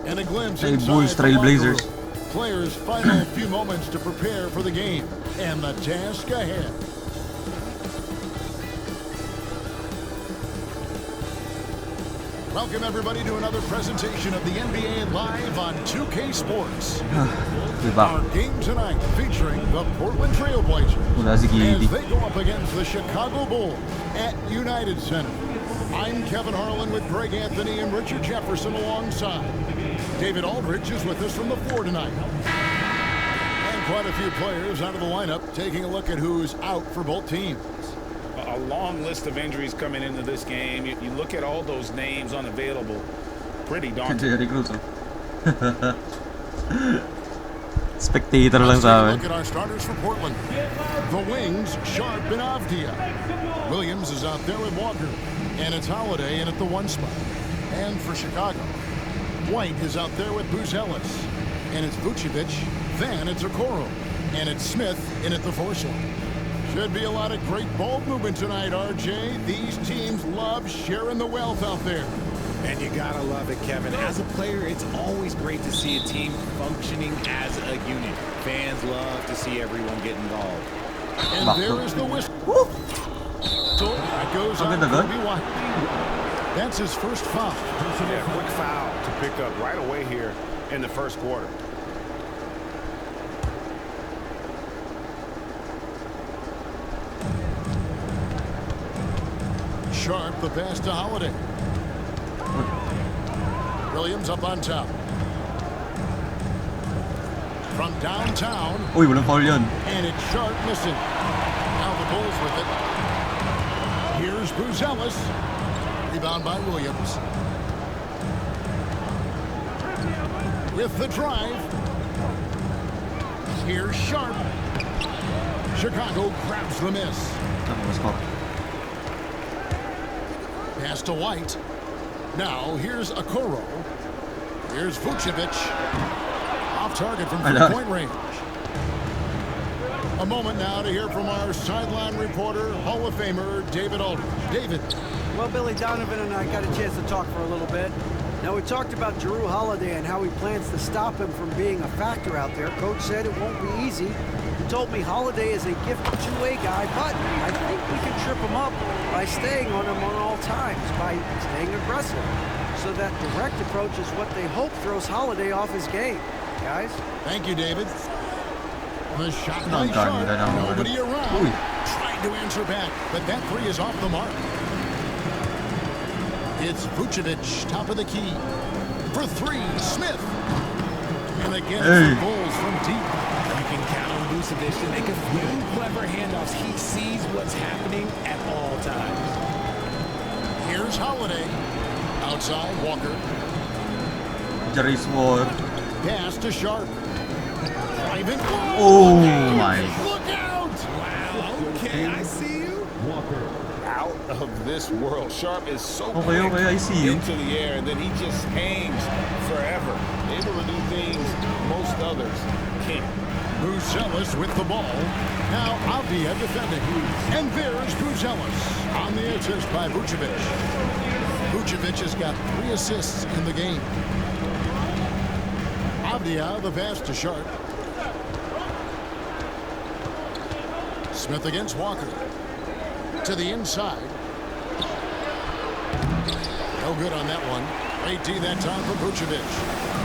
And a glimpse Hey, inside boys, the locker room. Trailblazers. Players' final few moments to prepare for the game and the task ahead. Welcome everybody to another presentation of the NBA live on 2K Sports. Our game tonight featuring the Portland Trailblazers as they go up against the Chicago Bulls at United Center. I'm Kevin Harlan with Greg Anthony and Richard Jefferson alongside. David Aldridge is with us from the floor tonight. And quite a few players out of the lineup, taking a look at who's out for both teams. A long list of injuries coming into this game. You look at all those names unavailable. Pretty daunting. Spectator lang sa amin. Look at our starters for Portland. The wings, Sharp and Avdia. Williams is out there with Walker. And it's Holiday in at the 1 spot. And for Chicago, White is out there with Buzelis. And it's Vucevic. Then it's Okoro. And it's Smith in at the 4 slot. Should be a lot of great ball movement tonight, RJ. These teams love sharing the wealth out there. And you gotta love it, Kevin. As a player, it's always great to see a team functioning as a unit. Fans love to see everyone get involved. And there is the whistle. So that goes on Kobe White. That's his first foul. Yeah, quick foul to pick up right away here in the first quarter. Sharp, the pass to Holiday. Williams up on top. From downtown. Uy, walang foul yun. And it's Sharp missing. Now the Bulls with it. Here's Buzelis. Rebound by Williams. With the drive. Here's Sharp. Chicago grabs the miss. Pass to White. Now here's Okoro. Here's Vucevic. Off target from 3-point range. A moment now to hear from our sideline reporter, Hall of Famer David Aldridge. David. Well, Billy Donovan and I got a chance to talk for a little bit. Now, we talked about Jrue Holiday and how he plans to stop him from being a factor out there. Coach said it won't be easy. He told me Holiday is a gifted two-way guy, but I think we can trip him up by staying on him on all times, by staying aggressive. So that direct approach is what they hope throws Holiday off his game. Guys? Thank you, David. The shot by Sharp. Nobody around. Tried to answer back, but that three is off the mark. It's Vucevic, top of the key. For three, Smith. And again, it's the Bulls from deep. You can count on Vucevic to make a few clever handoffs. He sees what's happening at all times. Here's Holiday. Outside, Walker. Jerry's Ward. Pass to Sharp. Driving. Oh, my. Look out! Wow, okay, I see you. Walker. Out of this world. Sharp is so Okay, I see you. into the air, and then he just hangs forever. Able to do things most others can't. Buzelis with the ball. Now Avdia defending. And there's Buzelis on the assist by Vucevic. Vucevic has got 3 assists in the game. Avdia, the pass to Sharp. Smith against Walker. To the inside. No good on that one. Great D that time for Vucevic.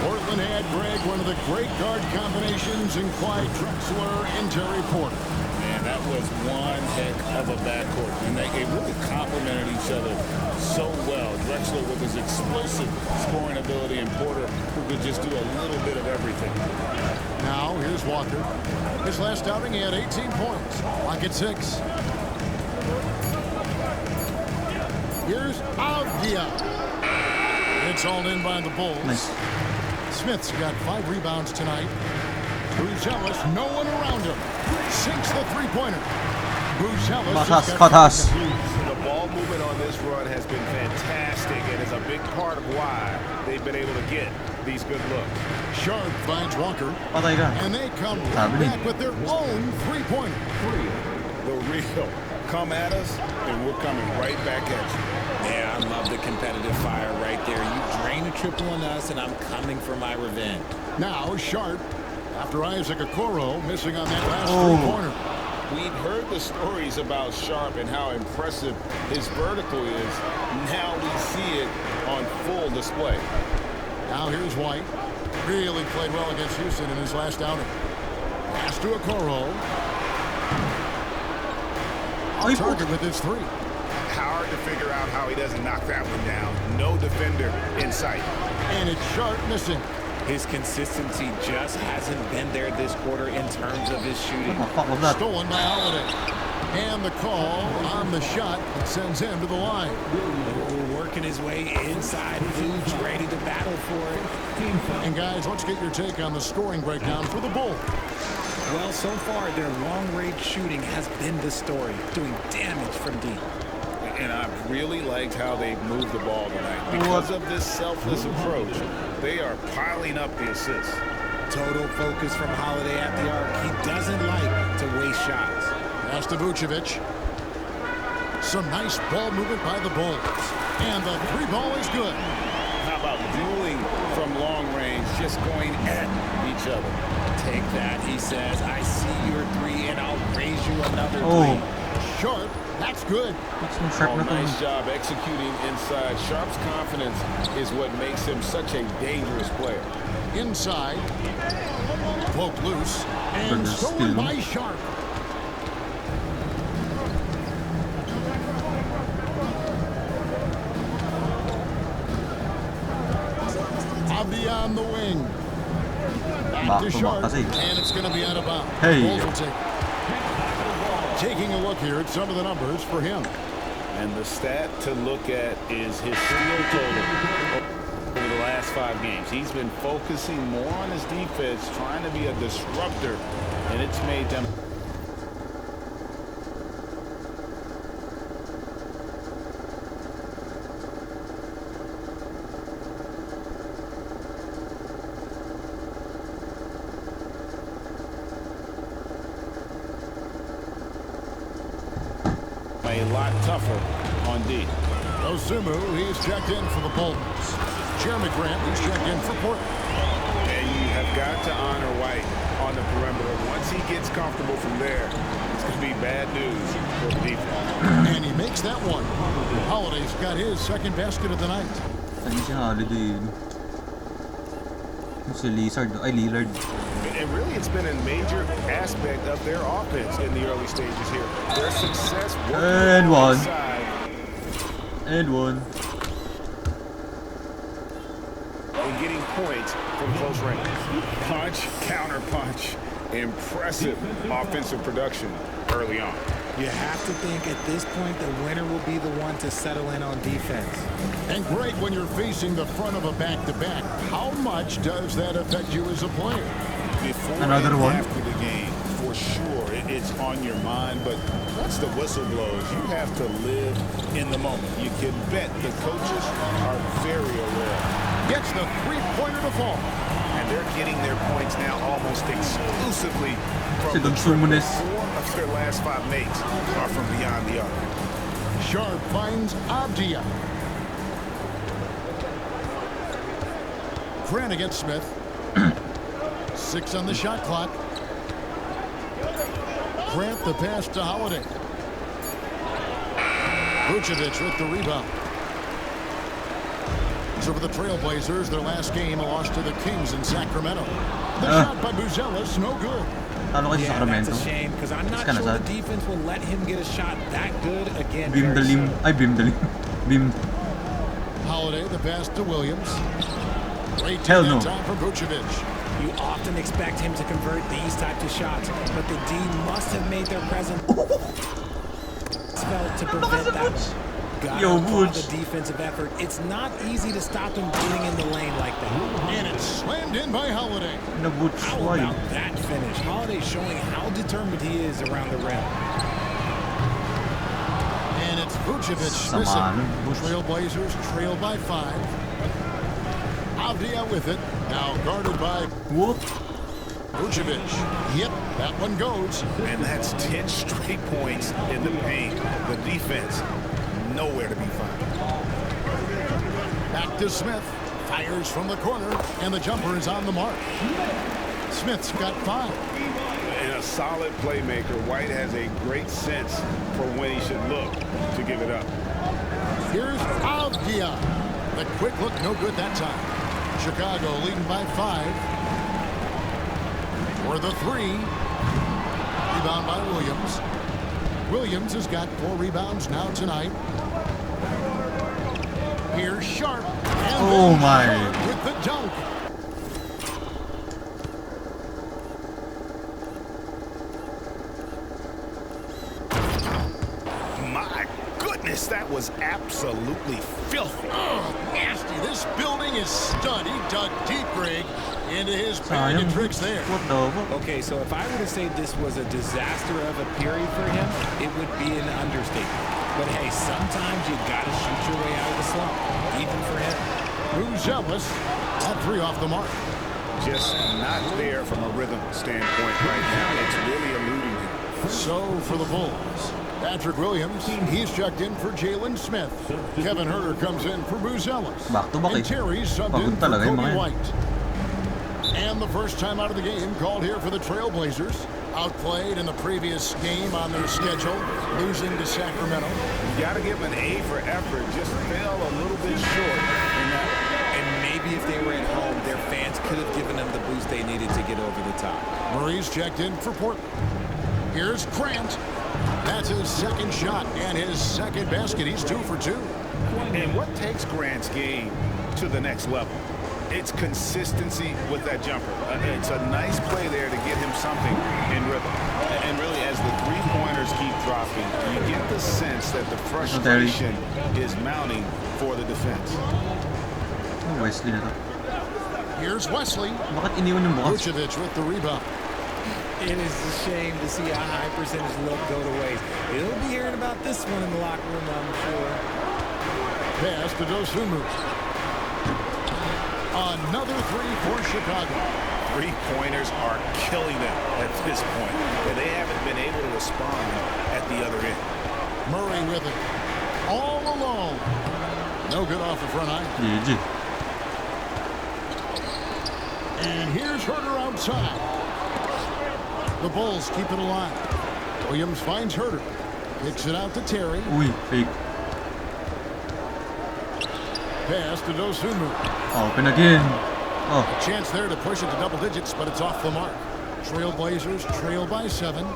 Portland had, Greg, one of the great guard combinations in Clyde Drexler and Terry Porter. Man, that was one heck of a backcourt. And they really complemented each other so well. Drexler with his explosive scoring ability and Porter who could just do a little bit of everything. Now, here's Walker. His last outing, he had 18 points. Lock at 6. Here's Avdia. It's all in by the Bulls. Nice. Smith's got 5 rebounds tonight. Buzelis, no one around him. Sinks the three-pointer. Buzelis. Katas. The ball movement on this run has been fantastic and is a big part of why they've been able to get these good looks. Sharp finds Walker. Patay ka. And they come right back with their own three-pointer. The real. Come at us, and we're coming right back at you. Yeah, I love the competitive fire right there. You drain a triple on us, and I'm coming for my revenge. Now Sharp, after Isaac Okoro missing on that last three-pointer. We've heard the stories about Sharp and how impressive his vertical is. Now we see it on full display. Now here's White. Really played well against Houston in his last outing. Pass to Okoro. Target with his three. Hard to figure out how he doesn't knock that one down. No defender in sight. And it's Sharp missing. His consistency just hasn't been there this quarter in terms of his shooting. What the fuck was that? Stolen by Holiday. And the call on the shot that sends him to the line. Working his way inside, Vooch ready to battle for it. And guys, let's get your take on the scoring breakdown for the Bulls. Well, so far, their long-range shooting has been the story, doing damage from deep. And I've really liked how they've moved the ball tonight. Because of this selfless approach, they are piling up the assists. Total focus from Holiday at the arc. He doesn't like to waste shots. Pass to Vucevic. Some nice ball movement by the Bulls. And the three ball is good. How about dueling from long range, just going at each other? Take that, he says. I see your three, and I'll raise you another three. Sharp, that's good. Nice job executing inside. Sharp's confidence is what makes him such a dangerous player. Inside. Poke loose. And stolen by Sharp. On the wing. Back to Sharp. And it's going to be out of bounds. Bulls will take. Taking a look here at some of the numbers for him. And the stat to look at is his steal total over the last 5 games. He's been focusing more on his defense, trying to be a disruptor, and it's made them. A lot tougher on D. Osumu, he's checked in for the Bulls. Jeremy Grant, he's checked in for Portland. And you have got to honor White on the perimeter. Once he gets comfortable from there, it's going to be bad news for the defense. And he makes that one. Holiday's got his second basket of the night. Si Holiday. Si Lillard. And really, it's been a major aspect of their offense in the early stages here. Their success and one. And getting points from close range. Punch, counter punch. Impressive offensive production early on. You have to think at this point the winner will be the one to settle in on defense. And great when you're facing the front of a back-to-back. How much does that affect you as a player? Before Another and one. after the game, for sure, it's on your mind. But once the whistle blows, you have to live in the moment. You can bet the coaches are very aware. Gets the three-pointer to fall. And they're getting their points now almost exclusively from the triple. 4 of their last 5 makes are from beyond the arc. Sharp finds Abdia. Grant against Smith. 6 on the shot clock. Grant the pass to Holiday. Vucevic with the rebound. So for the Trailblazers, their last game, a loss to the Kings in Sacramento. The shot by Buzelis, no good. Yeah, that's a shame, because I'm not sure the defense will let him get a shot that good again. Beam. Holiday, the pass to Williams. Great Hell no. time for Vucevic. You often expect him to convert these types of shots, but the D must have made their presence felt to prevent that. Gotta applaud the defensive effort. It's not easy to stop him getting in the lane like that. And it's slammed in by Holiday. How about that finish? Holiday showing how determined he is around the rim. And it's Vucevic missing. Trailblazers trail by 5. Avdia with it. Now guarded by Vucevic. Yep, that one goes. And that's 10 straight points in the paint. The defense nowhere to be found. Back to Smith. Fires from the corner, and the jumper is on the mark. Smith's got 5. And a solid playmaker, White has a great sense for when he should look to give it up. Here's Avdia. The quick look, no good that time. Chicago leading by 5. For the 3. Rebound by Williams. Williams has got 4 rebounds now tonight. Here's Sharp. And Oh my. Sharp with the dunk. My goodness, that was absolutely filthy. Oh, nasty. This building is stud. He dug deep, Greg, into his bag of tricks there. What the fuck? Okay, so if I were to say this was a disaster of a period for him, it would be an understatement. But hey, sometimes you gotta shoot your way out of the slump, even for him. Buzelis at 3 off the mark. Just not there from a rhythm standpoint right now. It's really eluding him. So for the Bulls, Patrick Williams, he's checked in for Jalen Smith. Kevin Herter comes in for Buzelis. Back to back And eh. Terry subbed Pagod in for talaga yung Cody mga yan. White. And the first time out of the game called here for the Trailblazers. Outplayed in the previous game on their schedule, losing to Sacramento. You got to give him an A for effort. Just fell a little bit short in that. And maybe if they were at home, their fans could have given them the boost they needed to get over the top. Murray's checked in for Portland. Here's Grant. That's his second shot and his second basket. He's 2 for 2. And what takes Grant's game to the next level? It's consistency with that jumper. It's a nice play there to get him something in rhythm. And really, as the three-pointers keep dropping, you get the sense that the frustration is mounting for the defense. Oh, Wesley na to. Here's Wesley. Bakit iniwan yung bukas? Vucevic with the rebound. It is a shame to see a high percentage look go to waste. He'll be hearing about this one in the locker room, I'm sure. Pass to Dosunmu. Another 3 for Chicago. Three-pointers are killing them at this point. But they haven't been able to respond at the other end. Murray with it. All alone. No good off the front eye. GG. And here's Herter outside. The Bulls keep it alive. Williams finds Herter. Kicks it out to Terry. Uy, fake. Pass to Dosunmu. Open again. Oh, Chance there to push it to double digits, but it's off the mark. Trailblazers trail by 7.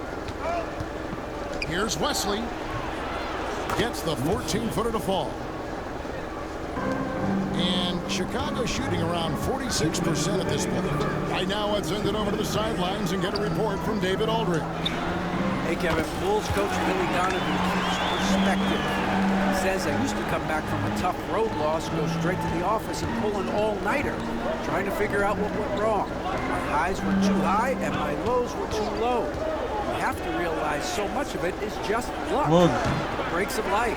Here's Wesley. Gets the 14-footer to fall. And Chicago shooting around 46% at this point. Right now, let's send it over to the sidelines and get a report from David Aldridge. Hey, Kevin, Bulls coach Billy Donovan keeps perspective. He says, I used to come back from a tough road loss, go straight to the office and pull an all-nighter, trying to figure out what went wrong. My highs were too high and my lows were too low. You have to realize so much of it is just luck. wag. The breaks of life.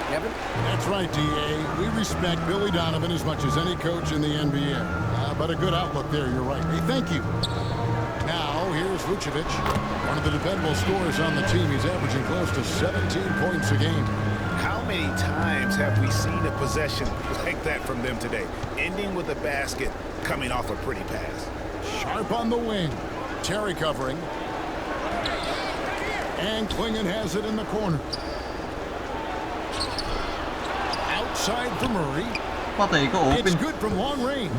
Kevin? That's right, D.A. We respect Billy Donovan as much as any coach in the NBA. But a good outlook there, you're right. Hey, thank you. Now, here's Vucevic, one of the dependable scorers on the team. He's averaging close to 17 points a game. How many times have we seen a possession like that from them today? Ending with a basket, coming off a pretty pass. Sharp on the wing. Terry covering. And Klingon has it in the corner. Outside for Murray. Patay ko, It's open. good from long range.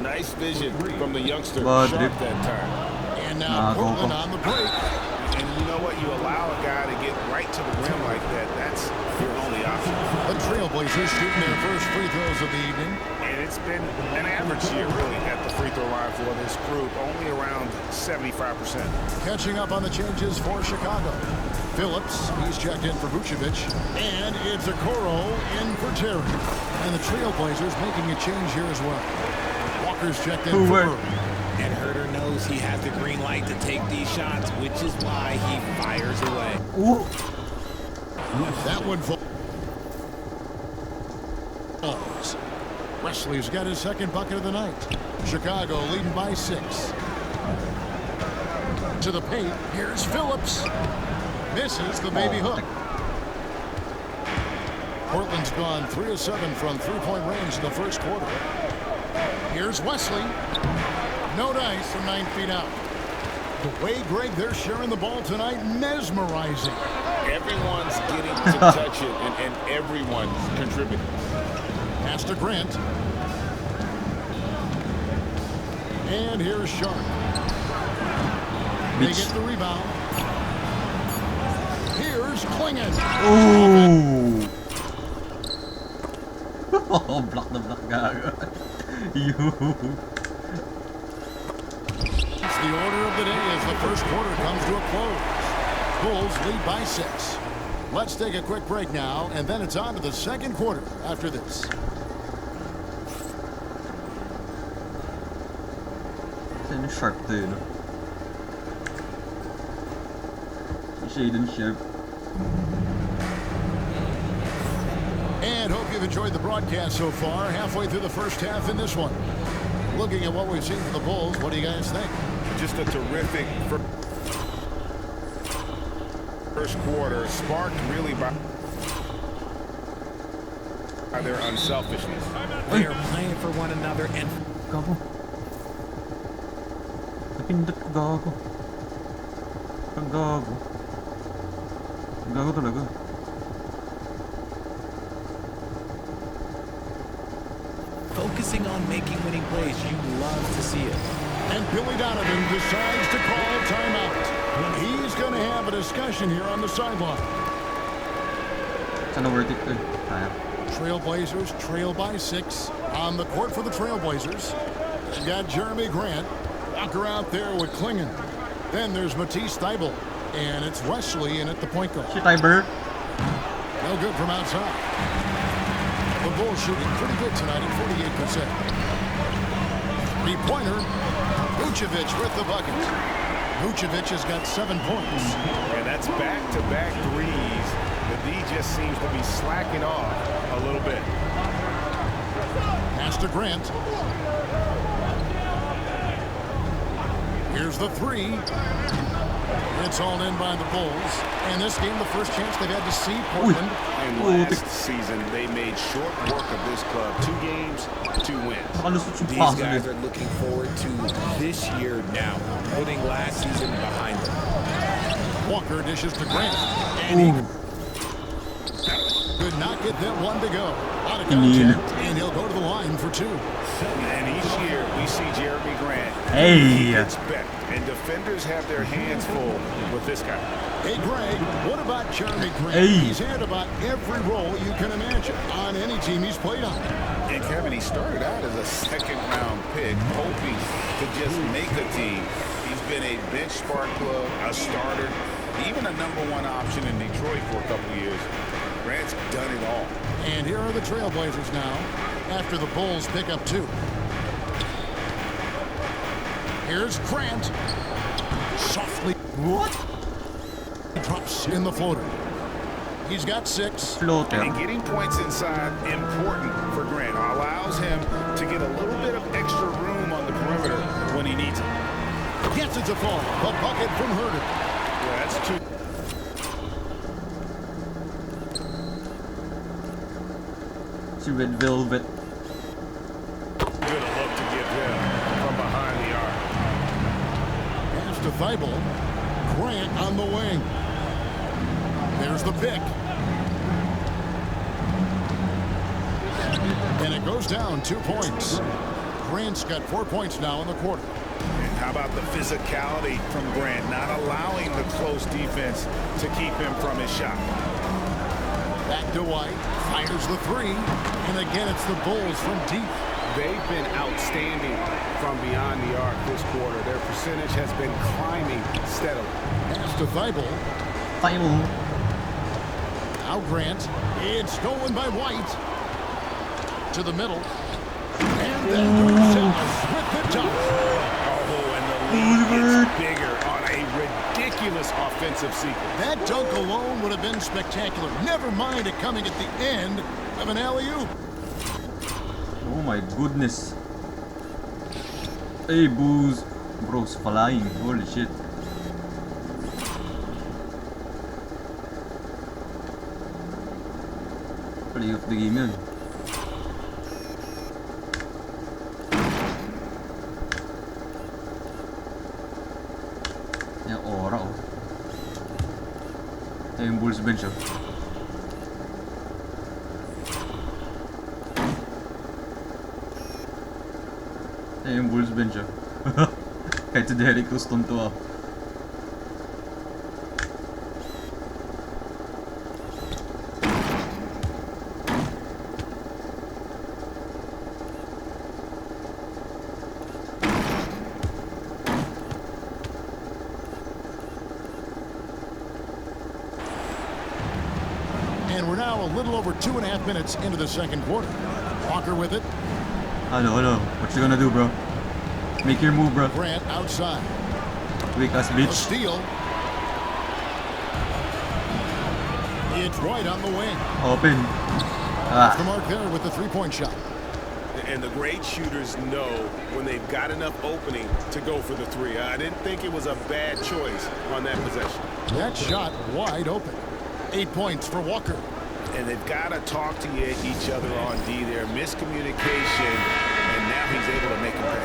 Nice vision from the youngster. Bad Sharp trip. that time. And now Portland on the break. And you know what? You allow a guy to get right to the rim like that. That's your only option. The Trailblazers shooting their first free throws of the evening. And it's been an average year, really, at the free throw line for this group. Only around 75%. Catching up on the changes for Chicago. Phillips, he's checked in for Vucevic. And it's Okoro in for Terry. And the Trailblazers making a change here as well. Walker's checked in for Murray. And Herter knows he has the green light to take these shots, which is why he fires away. Ooh. That one falls. Wesley's got his second bucket of the night. Chicago leading by 6. To the paint, here's Phillips. Misses the baby hook. Portland's gone 3 of 7 from three-point range in the first quarter. Here's Wesley. No dice from 9 feet out. The way, Greg, they're sharing the ball tonight, mesmerizing. Everyone's getting to touch it, and everyone's contributing. Pass to Grant. And here's Sharp. They get the rebound. Here's Klingon. Oh! Oh, block the block, gago. It's the order of the day as the first quarter comes to a close. Bulls lead by 6. Let's take a quick break now, and then it's on to the second quarter after this. Saan yung Sharp to yun? Shaden Sharp. And hope you've enjoyed the broadcast so far. Halfway through the first half in this one. Looking at what we've seen from the Bulls, what do you guys think? Just a terrific first quarter, sparked really by their unselfishness. They are playing for one another and Gago. Napindot ka, gago. Ang gago. Ang gago talaga. focusing on making winning plays. You love to see it. And Billy Donovan decides to call a timeout. He's going to have a discussion here on the sideline. Sana worth it to. Kaya. Trailblazers trail by 6 on the court for the Trailblazers. They've got Jeremy Grant. Walker out there with Klingon. Then there's Matisse Thybulle. And it's Wesley in at the point guard. Shit, Tiber. No good from outside. The Bulls shooting pretty good tonight at 48%. Three-pointer. Vucevic with the bucket. Vucevic has got 7 points. And that's back-to-back threes. The D just seems to be slacking off a little bit. Pass to Grant. Here's the three. It's all in by the Bulls. And this game, the first chance they've had to see Portland. And last season, they made short work of this club. 2 games, 2 wins. These guys are looking forward to this year now, putting last season behind them. Walker dishes to Grant. And he could not get that one to go. Out of contact. And he'll go to the line for 2. And each year, we see Jeremy Grant. Hey! It's better. And defenders have their hands full with this guy. Hey, Greg, what about Jeremy Grant? Hey. He's had about every role you can imagine on any team he's played on. And Kevin, he started out as a second-round pick, hoping to just make a team. He's been a bench spark plug, a starter, even a #1 option in Detroit for a couple of years. Grant's done it all. And here are the Trailblazers now, after the Bulls pick up 2. Here's Grant. Softly. What? Drops in the floater. He's got 6. Floater. And getting points inside, important for Grant. Allows him to get a little bit of extra room on the perimeter when he needs it. Gets it to fall. A bucket from Herder. Yeah, that's 2. Si Red Velvet. Good look to give him from behind the arc. Pass to Thybulle. Grant on the wing. There's the pick. And it goes down 2 points. Grant's got 4 points now in the quarter. And how about the physicality from Grant, not allowing the close defense to keep him from his shot. Back to White. Fires the 3. And again, it's the Bulls from deep. They've been outstanding from beyond the arc this quarter. Their percentage has been climbing steadily. Pass to Thybulle. Thybulle. Now Grant. It's stolen by White. To the middle. And then Marcellus with the top. Oh, and the lead gets bigger on a ridiculous offensive sequence. That dunk alone would have been spectacular. Never mind it coming at the end of an alley-oop. Oh my goodness. Hey, Booze. Bro's flying. Holy shit. Holy Play of the game yun. Yung aura oh. Ito yung Bulls bench oh. Ito yung Bulls bench oh. Kahit si Derek Houston to ah. And we're now a little over 2.5 minutes into the second quarter. Walker with it. Hello. What you gonna do, bro? Make your move, bro. Grant outside. Weak ass A bitch. steal. It's White on the wing. Open. Off the mark there with the three-point shot. And the great shooters know when they've got enough opening to go for the three. I didn't think it was a bad choice on that possession. That shot wide open. 8 points for Walker. And they've got to talk to each other on D there. Miscommunication, and now he's able to make a play.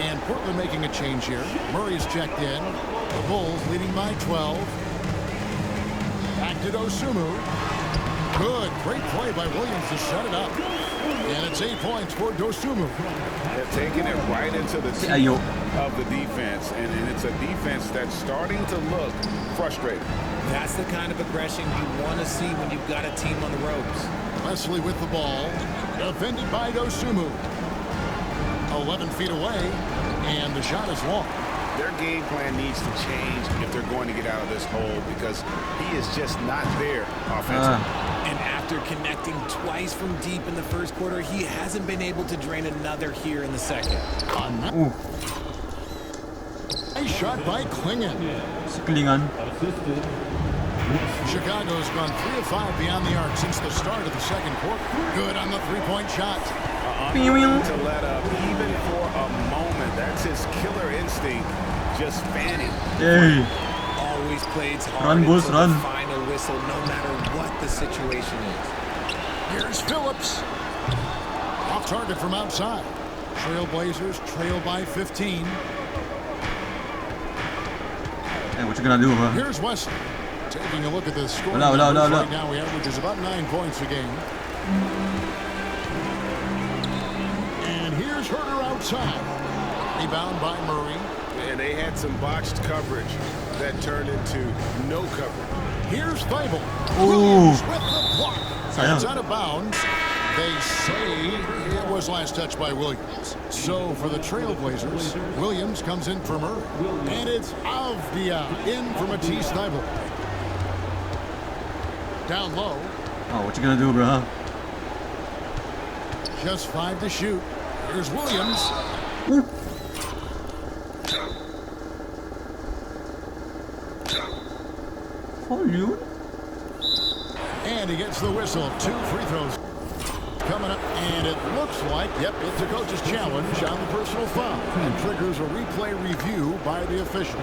And Portland making a change here. Murray's checked in. The Bulls leading by 12. Back to Dosunmu. Good. Great play by Williams to set it up. And it's 8 points for Dosunmu. They're taking it right into the teeth of the defense. And it's a defense that's starting to look frustrated. That's the kind of aggression you want to see when you've got a team on the ropes. Wesley with the ball. Defended by Dosunmu. 11 feet away. And the shot is long. Their game plan needs to change if they're going to get out of this hole because he is just not there offensively. And after connecting twice from deep in the first quarter, he hasn't been able to drain another here in the second. Nice shot by Klingon. Klingon. Chicago's gone 3 of 5 beyond the arc since the start of the second quarter. Good on the three-point shot. To let up even for a moment. That's his killer instinct just fanning. Hey. Always plays hard Run, Bulls, until run. the final whistle, no matter what the situation is. Here's Phillips. Off target from outside. Trailblazers trail by 15. Hey, what you gonna do, huh? Here's Wesley. Taking a look at the score Right now, he averages about 9 points a game. And here's Herter outside. Rebound by Murray. And they had some botched coverage that turned into no coverage. Here's Thibault. Ooh. With the block. It's out of bounds. They say it was last touched by Williams. So for the Trailblazers, Williams comes in for Murray. And it's Avdia in for Matisse Thibault. Down low. Oh, what you gonna do, bro? Huh? Just 5 to shoot. Here's Williams. For you. And he gets the whistle. 2 free throws coming up. And it looks like, yep, it's a coach's challenge on the personal foul. And triggers a replay review by the official.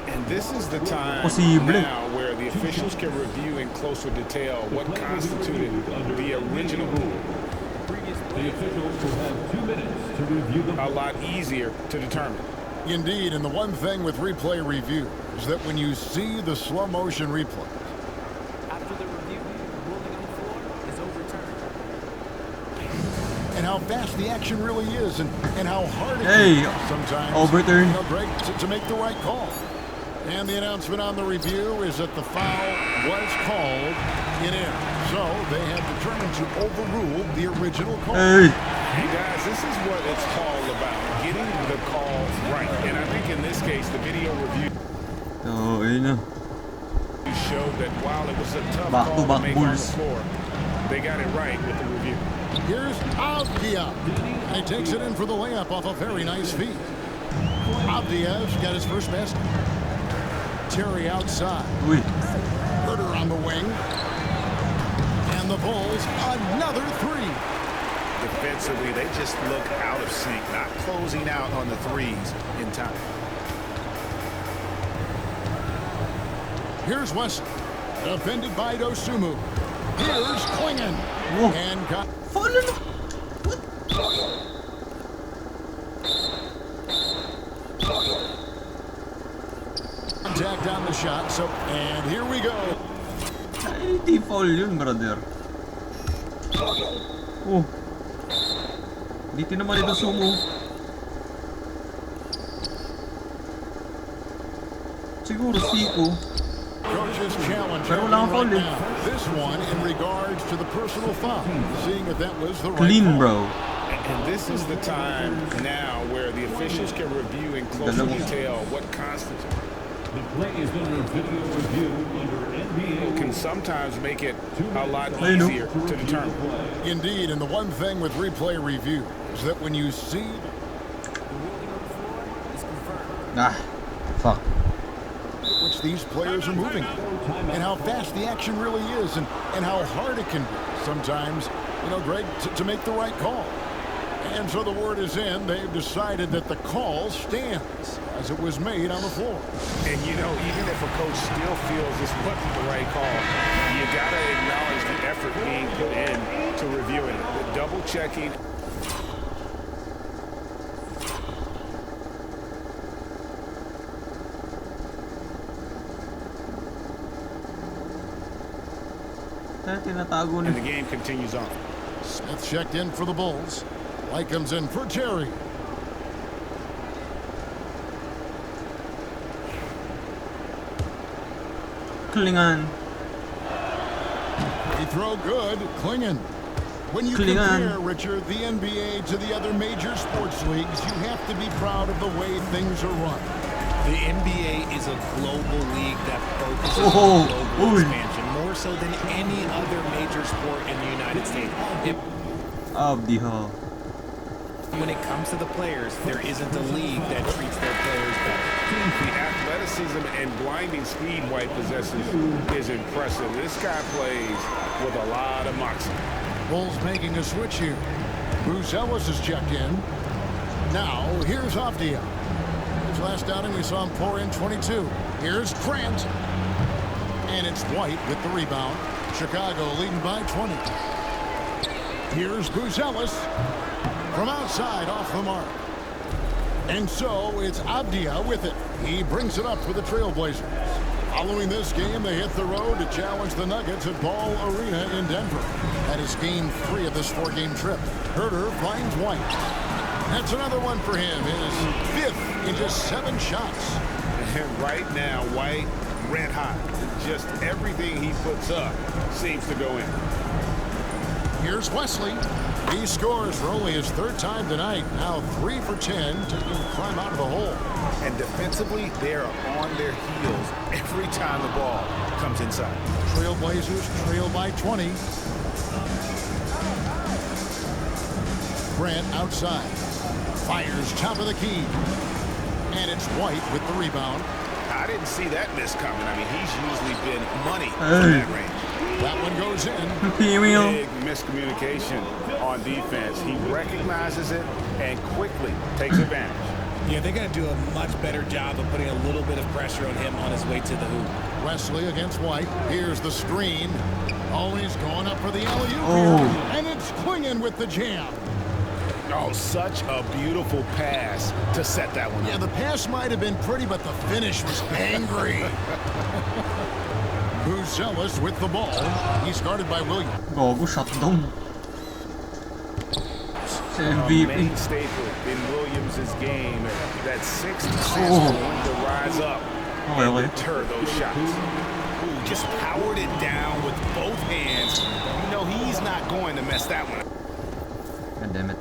And this is the time now where the officials can review in closer detail what constituted the original rule. The officials will have 2 minutes to review the a lot easier to determine. Indeed, and the one thing with replay review is that when you see the slow motion replay, After the review, the ruling on the floor is overturned. and how fast the action really is, and how hard it Hey, is sometimes, overturn. Great to make the right call. And the announcement on the review is that the foul was called in air. So they have determined to overrule the original call. Hey. Hey guys, this is what it's all about, getting the call right. And I think in this case, the video review Oh, yun na. showed that while it was a tough Back to call to back make on the Bulls. floor, they got it right with the review. Here's Avdia. And he takes it in for the layup off a very nice feed. Avdia's got his first basket. Terry outside. Uy. Herter on the wing. And the Bulls, another 3. Defensively, they just look out of sync, not closing out on the threes in time. Here's Wesley. Defended by Dosunmu. Here's Klingon. Whoa. And got Fallen. contact on the shot. So, and here we go. Ay, di foul yun, brother. Oh. Dito naman ito sumo. Siguro siko. Coach's challenge. Pero wala kang foul eh. This one in regards to the personal foul. Seeing if that was the right Clean, call. bro. And this is the time now where the officials can review in close detail what constitutes. The play is under video review under NBA. Can sometimes make it a lot easier to determine. Indeed, and the one thing with replay review is that when you see Ah, fuck. which these players are moving and how fast the action really is and how hard it can be sometimes, you know, Greg, to make the right call. And so the word is in, they've decided that the call stands as it was made on the floor. And you know, even if a coach still feels this wasn't the right call, you gotta acknowledge the effort being put in to reviewing it, the double checking. And the game continues on. Smith checked in for the Bulls. White comes in for Terry. Klingon. They throw good. Klingon. When you Klingon. compare, Richard, the NBA to the other major sports leagues, you have to be proud of the way things are run. The NBA is a global league that focuses Oh, on global ooh. expansion more so than any other major sport in the United States. When it comes to the players, there isn't a league that treats their players better. The athleticism and blinding speed White possesses is impressive. This guy plays with a lot of moxie. Bulls making a switch here. Bruce Ellis is checked in. Now, here's Avdia. His last outing, we saw him pour in 22. Here's Grant. And it's White with the rebound. Chicago leading by 20. Here's Bruce Ellis from outside off the mark. And so it's Avdia with it. He brings it up for the Trailblazers. Following this game, they hit the road to challenge the Nuggets at Ball Arena in Denver. That is game 3 of this 4-game trip. Herter finds White. That's another one for him. His 5th in just 7 shots. And right now, White red hot. Just everything he puts up seems to go in. Here's Wesley. He scores for only his 3rd time tonight. Now 3 for 10 to climb out of the hole. And defensively, they're on their heels every time the ball comes inside. Trailblazers trail by 20. Grant outside. Fires top of the key. And it's White with the rebound. I didn't see that miss coming. I mean, he's usually been money from that range. That one goes in. Big miscommunication on defense. He recognizes it and quickly takes advantage. Yeah, they're going to do a much better job of putting a little bit of pressure on him on his way to the hoop. Wesley against White. Here's the screen. Always going up for the alley-oop here. Oh. And it's Klingon with the jam. Oh, such a beautiful pass to set that one up. Yeah, the pass might have been pretty, but the finish was angry. Bruce Ellis with the ball. He's guarded by Williams. Gogo, shot down. A MVP. main staple in Williams' game. That 6th to rise up and deter those shots. Ooh, just powered it down with both hands. You know, he's not going to mess that one up. God damn it.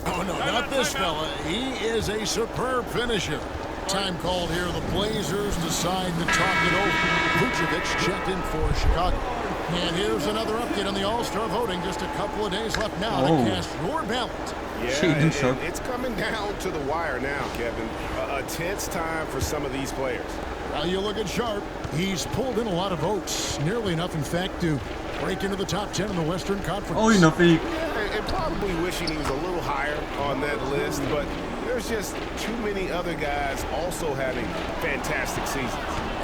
Oh, no, not this fella. He is a superb finisher. Time called here. The Blazers decide to talk it over. Vucevic checked in for Chicago. And here's another update on the All-Star voting. Just a couple of days left now to cast your ballot. Yeah, it's coming down to the wire now, Kevin. A tense time for some of these players. Well, you look at Sharp. He's pulled in a lot of votes. Nearly enough, in fact, to break into the top 10 in the Western Conference. Oh, enough. Yeah, and probably wishing he was a little higher on that list, but there's just too many other guys also having fantastic seasons.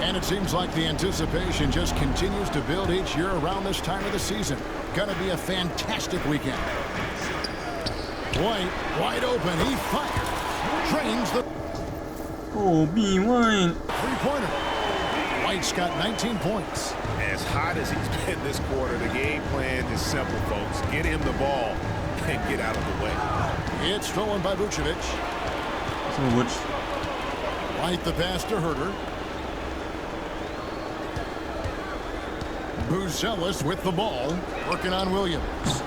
And it seems like the anticipation just continues to build each year around this time of the season. Gonna be a fantastic weekend. White, wide open, he fires. Drains the White. three-pointer. White's got 19 points. As hot as he's been this quarter, the game plan is simple, folks. Get him the ball and get out of the way. It's stolen by Vucevic. So which? White the pass to Herter. Buzelis with the ball, working on Williams.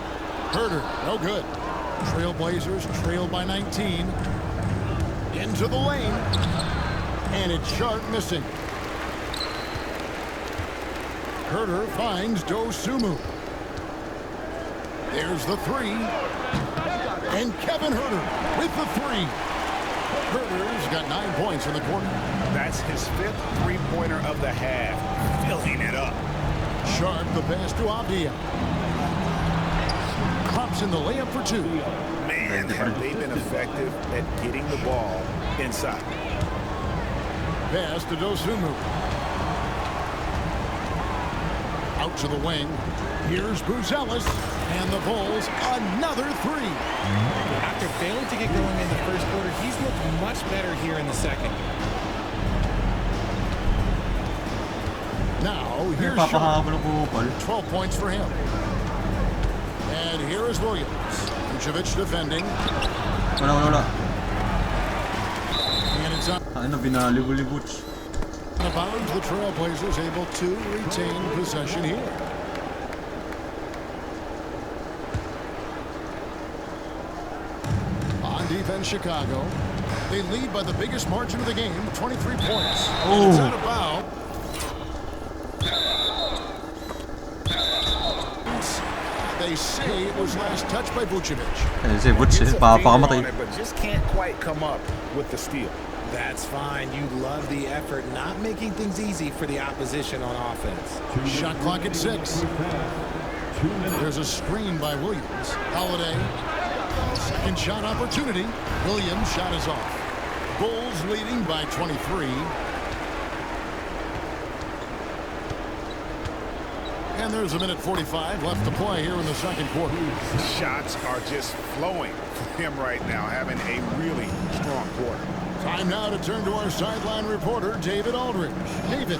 Herter, no good. Trailblazers trail by 19. Into the lane. And it's Sharp missing. Herter finds Dosunmu. There's the three. And Kevin Herter with the three. Herter's got 9 points in the quarter. That's his 5th three-pointer of the half. Filling it up. Sharp the pass to Avdia. Pops in the layup for 2. Man, have they been effective at getting the ball inside. Pass to Dosunmu. Out to the wing. Here's Buzelis. And the Bulls, another three. After failing to get going in the first quarter, he's looked much better here in the second. Now, here's Sharp. 12 points for him. And here is Williams. Vucevic defending. Wala. And it's on. Ano, binalibo-libuch. About the Trailblazers able to retain possession here. On defense, Chicago. They lead by the biggest margin of the game, 23 points. And it's out of bounds. They say it was last touched by Vucevic. Kasi Vuce, papamatay. But just can't quite come up with the steal. That's fine. You love the effort, not making things easy for the opposition on offense. Shot clock at 6. There's a screen by Williams. Holiday. Second shot opportunity. Williams' shot is off. Bulls leading by 23. And there's a minute 45 left to play here in the second quarter. Shots are just flowing for him right now, having a really strong quarter. Time now to turn to our sideline reporter, David Aldridge. David.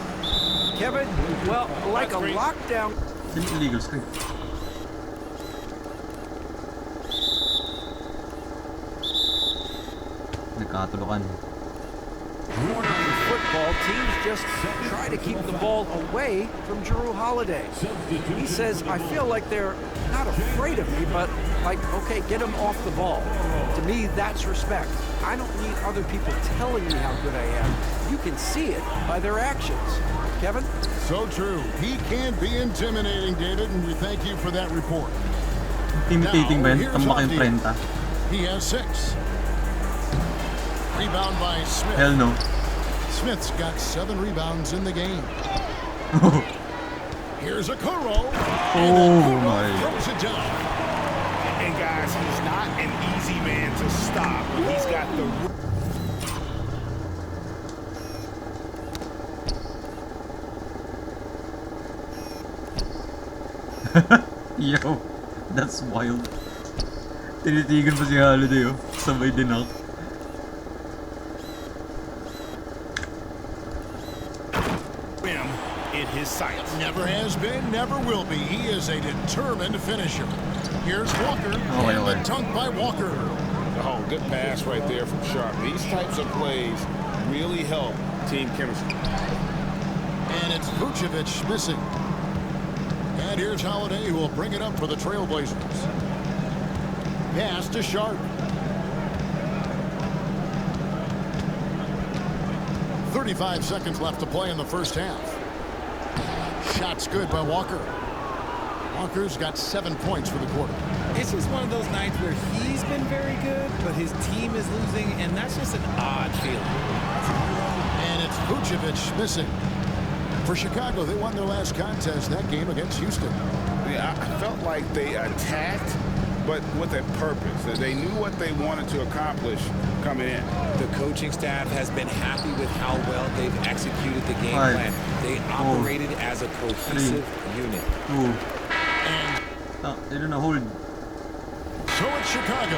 Kevin, well, like a lockdown. Illegal screen. Nagkatulukan. Football teams just try to keep the ball away from Jrue Holiday. He says, I feel like they're not afraid of me, but like, okay, get him off the ball. To me, that's respect. I don't need other people telling me how good I am. You can see it by their actions. Kevin? So true. He can be intimidating, David, and we thank you for that report. Intimidating ba yun? Here's Tambak yung Avdia. 30. He has 6. Rebound by Smith. Hell no. Smith's got 7 rebounds in the game. Here's a Kuro. Oh my. Throws it down. And guys, he's not an easy man to stop. He's got the... Yo, that's wild. Tinitigan pa si Holiday, oh. Sabay din ako. in his sights. Never has been, never will be. He is a determined finisher. Here's Walker. And the dunk by Walker. Oh, good pass right there from Sharp. These types of plays really help team chemistry. And it's Vucevic missing. And here's Holiday, who will bring it up for the Trailblazers. Pass to Sharp. 35 seconds left to play in the first half. Shot's good by Walker. Walker's got 7 points for the quarter. It's just one of those nights where he's been very good, but his team is losing, and that's just an odd feeling. And it's Vucevic missing. For Chicago, they won their last contest, that game against Houston. Yeah, I felt like they attacked but with a purpose. They knew what they wanted to accomplish coming in. The coaching staff has been happy with how well they've executed the game plan. They operated as a cohesive unit. They don't hold. So it's Chicago,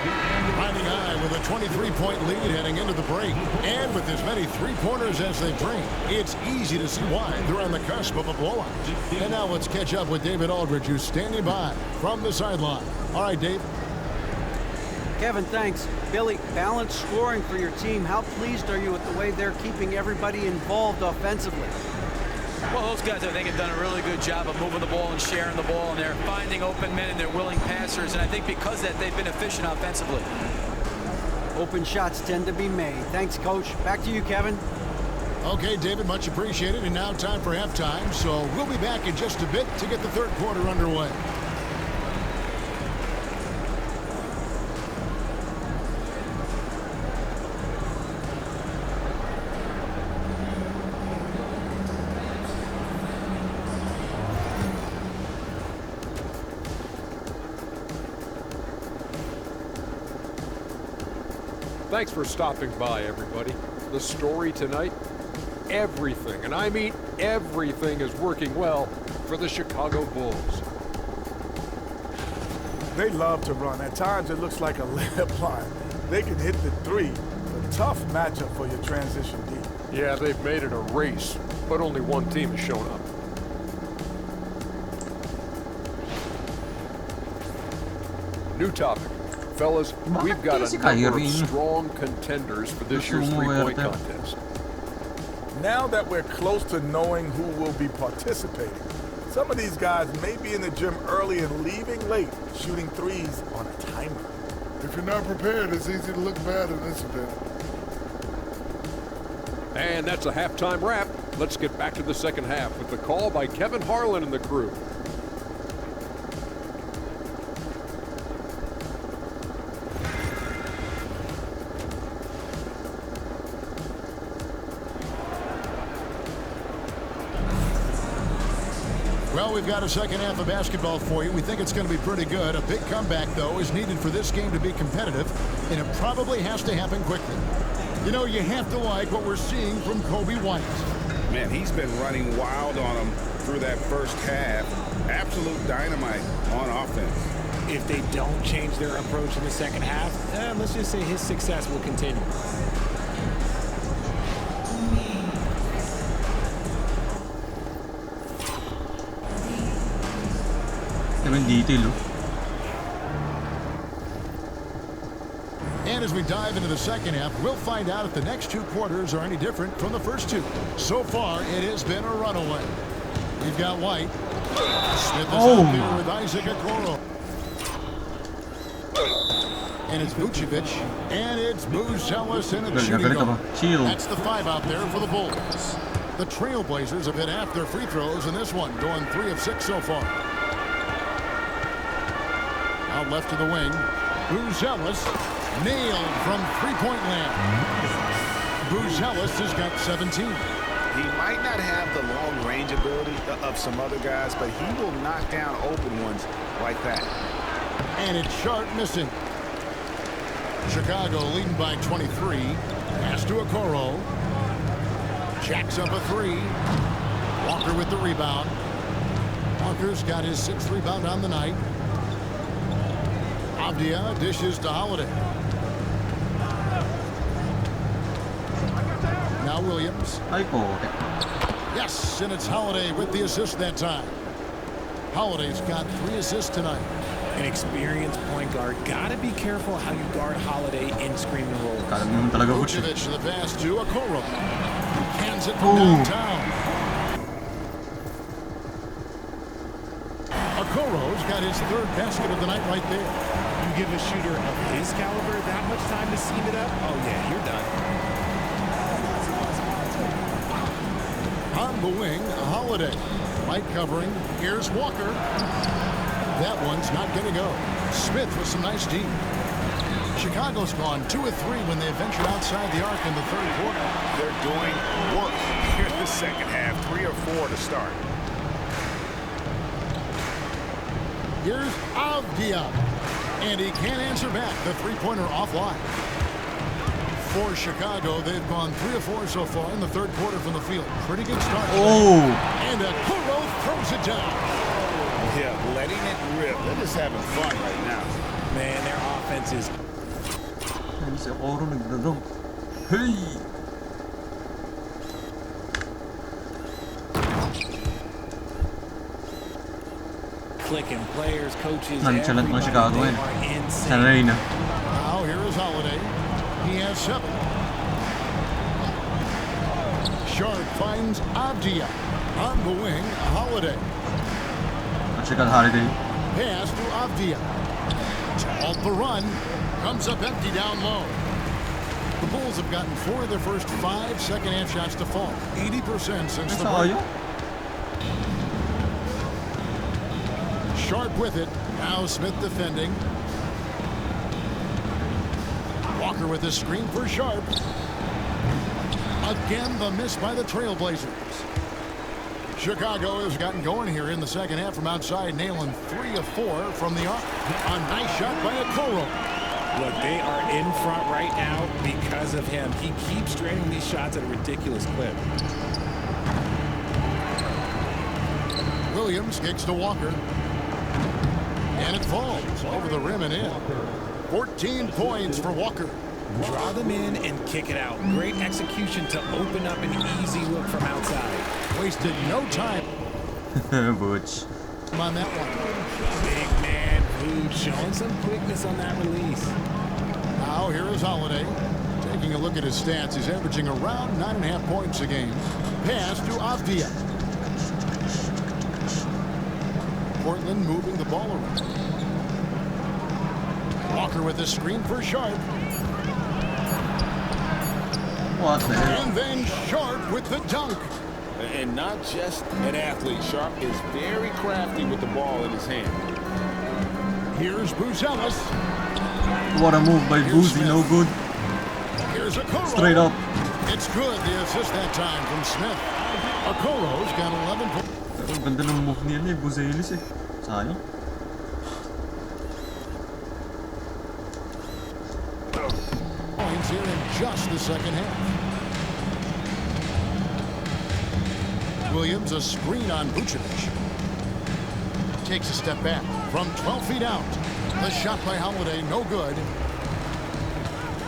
riding high with a 23-point lead heading into the break. And with as many three-pointers as they bring, it's easy to see why they're on the cusp of a blowout. And now let's catch up with David Aldridge, who's standing by from the sideline. All right, Dave. Kevin, thanks. Billy, balanced scoring for your team. How pleased are you with the way they're keeping everybody involved offensively? Well, those guys, I think, have done a really good job of moving the ball and sharing the ball, and they're finding open men and they're willing passers, and I think because of that, they've been efficient offensively. Open shots tend to be made. Thanks, Coach. Back to you, Kevin. Okay, David, much appreciated. And now time for halftime, so we'll be back in just a bit to get the third quarter underway. Thanks for stopping by, everybody. The story tonight, everything, and I mean everything, is working well for the Chicago Bulls. They love to run. At times it looks like a layup line. They can hit the three. A tough matchup for your transition D. Yeah, they've made it a race, but only one team has shown up. New topic. Fellas, we've got a number of strong contenders for this year's three-point contest. Now that we're close to knowing who will be participating, some of these guys may be in the gym early and leaving late, shooting threes on a timer. If you're not prepared, it's easy to look bad in this event. And that's a halftime wrap. Let's get back to the second half with the call by Kevin Harlan and the crew. Well, we've got a second half of basketball for you. We think it's going to be pretty good. A big comeback, though, is needed for this game to be competitive, and it probably has to happen quickly. You know, you have to like what we're seeing from Kobe White. Man, he's been running wild on them through that first half. Absolute dynamite on offense. If they don't change their approach in the second half, let's just say his success will continue. And as we dive into the second half, we'll find out if the next two quarters are any different from the first two. So far, it has been a runaway. We've got White. Smith is out there with Isaac Okoro. And it's Vucevic. And it's Buzelis in a shooting goal. That's the 5 out there for the Bulls. The Trailblazers have hit half their free throws in this one, going 3 of 6 so far. Out left to the wing. Buzelis nailed from three-point land. Buzelis has got 17. He might not have the long-range ability of some other guys, but he will knock down open ones like that. And it's Sharp missing. Chicago leading by 23. Pass to Okoro. Jacks up a 3. Walker with the rebound. Walker's got his 6th rebound on the night. Avdia dishes to Holiday. Now Williams. Yes, and it's Holiday with the assist that time. Holiday's got 3 assists tonight. An experienced point guard. Gotta be careful how you guard Holiday in screen and roll. Vucevic to the pass to Okoro. Hands it from downtown. Okoro's got his 3rd basket of the night right there. You give a shooter of his caliber that much time to seam it up, oh yeah, you're done. On the wing, Holiday. Light covering. Here's Walker. That one's not going to go. Smith with some nice D. Chicago's gone 2 of 3 when they ventured outside the arc in the 3rd quarter. They're doing work here in the second half. 3 or 4 to start. Here's Avdia. And he can't answer back. The three-pointer offline. For Chicago, they've gone 3 of 4 so far in the third quarter from the field. Pretty good start. Oh! And Okoro throws it down. Yeah, letting it rip. They're just having fun right now. Man, their offense is... Ayun si Okoro nagdadong. Hey! clicking players, coaches, Nonchalant mga Chicago everybody, eh. they are insane. Sanay na. Now here is Holiday. He has 7. Sharp finds Avdia. On the wing, Holiday. Magical Holiday. Pass to Avdia. Off the run. Comes up empty down low. The Bulls have gotten 4 of their first 5 second-half shots to fall. 80% since the break. Sharp with it. Now Smith defending. Walker with a screen for Sharp. Again, the miss by the Trailblazers. Chicago has gotten going here in the second half from outside, nailing 3 of 4 from the arc. A nice shot by Okoro. Look, they are in front right now because of him. He keeps draining these shots at a ridiculous clip. Williams kicks to Walker. And it falls over the rim and in. 14 points for Walker. Draw them in and kick it out. Great execution to open up an easy look from outside. Wasted no time. Butch. On that one. Big man, Booch showing some quickness on that release. Now here is Holiday. Taking a look at his stats, he's averaging around 9.5 points a game. Pass to Avdia. Portland moving the ball around. Walker with a screen for Sharp. What the hell? And then Sharp with the dunk. And not just an athlete. Sharp is very crafty with the ball in his hand. Here's Buzelis. What a move by Boozy, no good. Here's Okoro. Straight up. It's good. The assist that time from Smith. Okoro's got 11 points. Ang ganda ng move niya eh, Buzelis eh. Sayang. Points here in just the second half. Williams, a screen on Vucevic. Takes a step back from 12 feet out. The shot by Holiday, no good.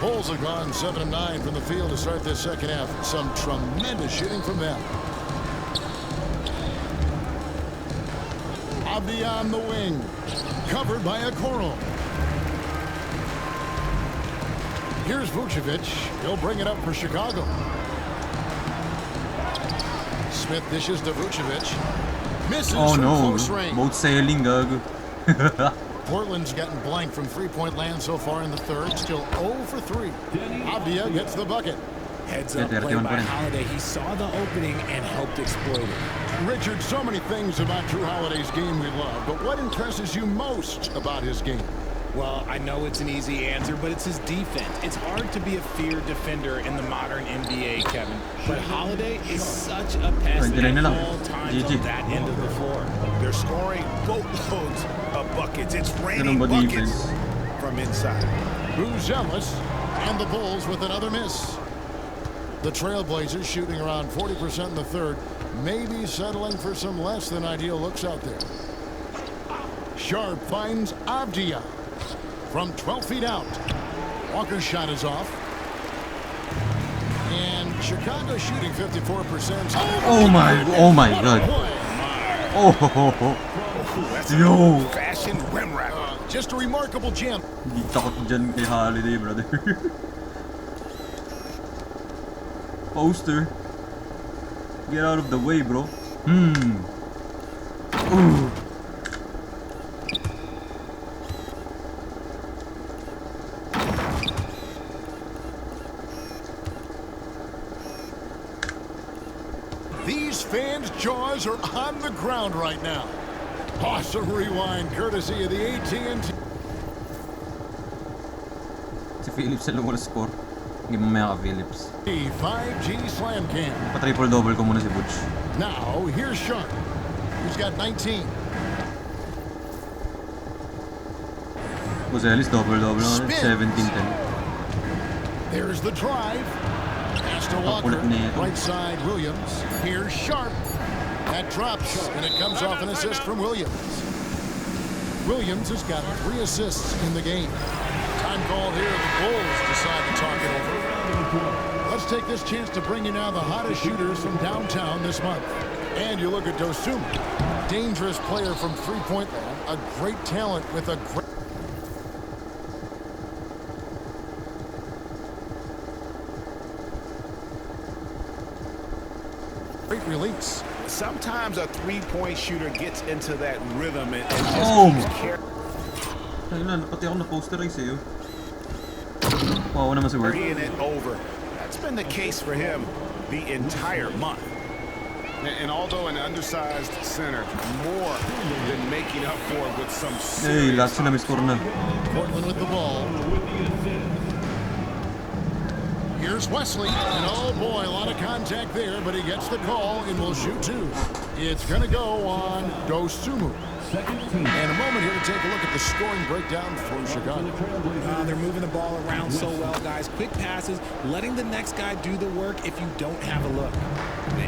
Bulls have gone 7 of 9 from the field to start this second half. Some tremendous shooting from them. Avdia on the wing. Covered by Okoro. Here's Vucevic. He'll bring it up for Chicago. Smith dishes to Vucevic. Misses from close range. Boat sailing, gago. Portland's gotten blank from three-point land so far in the third. Still 0 for 3. Avdia gets the bucket. Heads up play by Holiday. He saw the opening and helped exploit it. Richard, so many things about Drew Holiday's game we love, but what impresses you most about his game? Well, I know it's an easy answer, but it's his defense. It's hard to be a feared defender in the modern NBA, Kevin. But Holiday is such a pest at all times on that end of the floor. They're scoring boatloads of buckets. It's raining buckets from inside. Buzelis and the Bulls with another miss. The Trailblazers shooting around 40% in the third, maybe settling for some less than ideal looks out there. Sharp finds Avdia from 12 feet out. Walker's shot is off. And Chicago shooting 54%. Oh my god. Oh, ho, ho, ho. Yo. Fashion rim wrap. Just a remarkable jam. Hindi takot dyan kay Holiday, brother. Poster. Get out of the way, bro. Ooh. These fans' jaws are on the ground right now. Awesome rewind courtesy of the AT&T. Si Phillips sa lumang score. Hindi mamaya ka Phillips. 5G slam cam. Pa-triple-double ko muna si Butch. Now, here's Sharp. He's got 19. Buzelis double-double na 17-10. There's the drive. Pass to Walker. Right side, Williams. Here's Sharp. That drops, and it comes off an assist from Williams. Williams has got 3 assists in the game. Time called here. The Bulls decide to talk it over. Let's take this chance to bring you now the hottest shooters from downtown this month. And you look at Dosunmu. Dangerous player from three-point land. A great talent with a great release. Sometimes a three-point shooter gets into that rhythm and just keeps carrying. Pati ako na-posterize eh. Wow, naman si Word. It over. That's been the case for him the entire month. And although an undersized center, more than making up for it with some serious... Hey, last na mi-score na. Portland with the ball. Here's Wesley, and oh boy, a lot of contact there, but he gets the call and will shoot 2. It's going to go on Dosunmu. And a moment here to take a look at the scoring breakdown for Chicago. They're moving the ball around so well, guys. Quick passes, letting the next guy do the work if you don't have a look.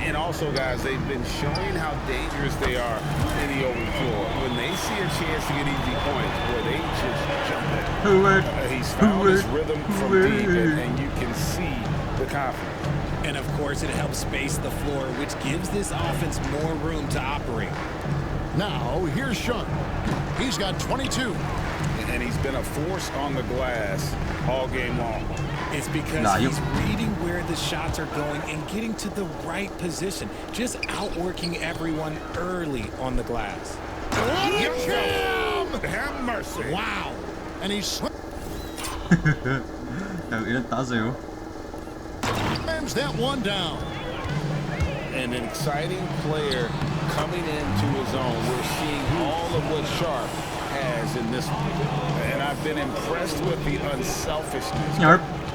And also, guys, they've been showing how dangerous they are in the open floor. When they see a chance to get easy points, boy, they just jump in. He's found his rhythm from deep, and you can see the confidence. And, of course, it helps space the floor, which gives this offense more room to operate. Now, here's Sean. He's got 22. And he's been a force on the glass all game long. It's because he's reading where the shots are going and getting to the right position. Just outworking everyone early on the glass. Have mercy. Wow. And he's... Slams that one down. And an exciting player coming into his own. We're seeing all of what Sharp has in this one. And I've been impressed with the unselfishness.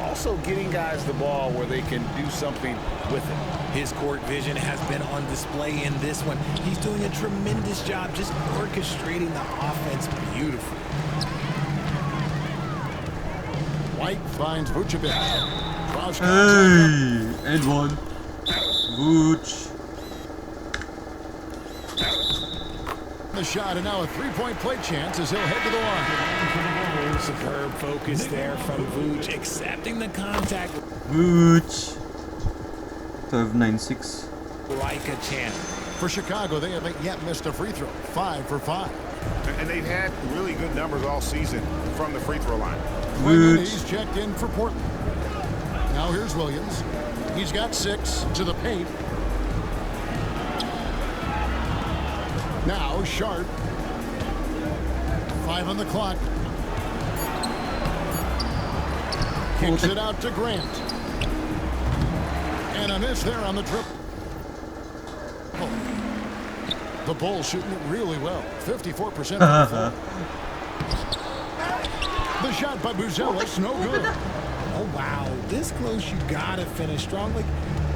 Also getting guys the ball where they can do something with it. His court vision has been on display in this one. He's doing a tremendous job just orchestrating the offense beautifully. White finds Vucevic. Hey, and one. Vooch. The shot, and now a three-point play chance as he'll head to the line. Superb focus there from Vooch, accepting the contact. Vooch. 12-9-6. Like a champ. For Chicago, they haven't yet missed a free throw. 5 for 5. And they've had really good numbers all season from the free throw line. He's checked in for Portland. Now here's Williams. He's got 6 to the paint. Now Sharp. 5 on the clock. Kicks it out to Grant. And a miss there on the trip. The Bulls shooting it really well. 54% from the floor. The shot by Buzelis, no good. Oh, wow. This close, you gotta finish strong. Like,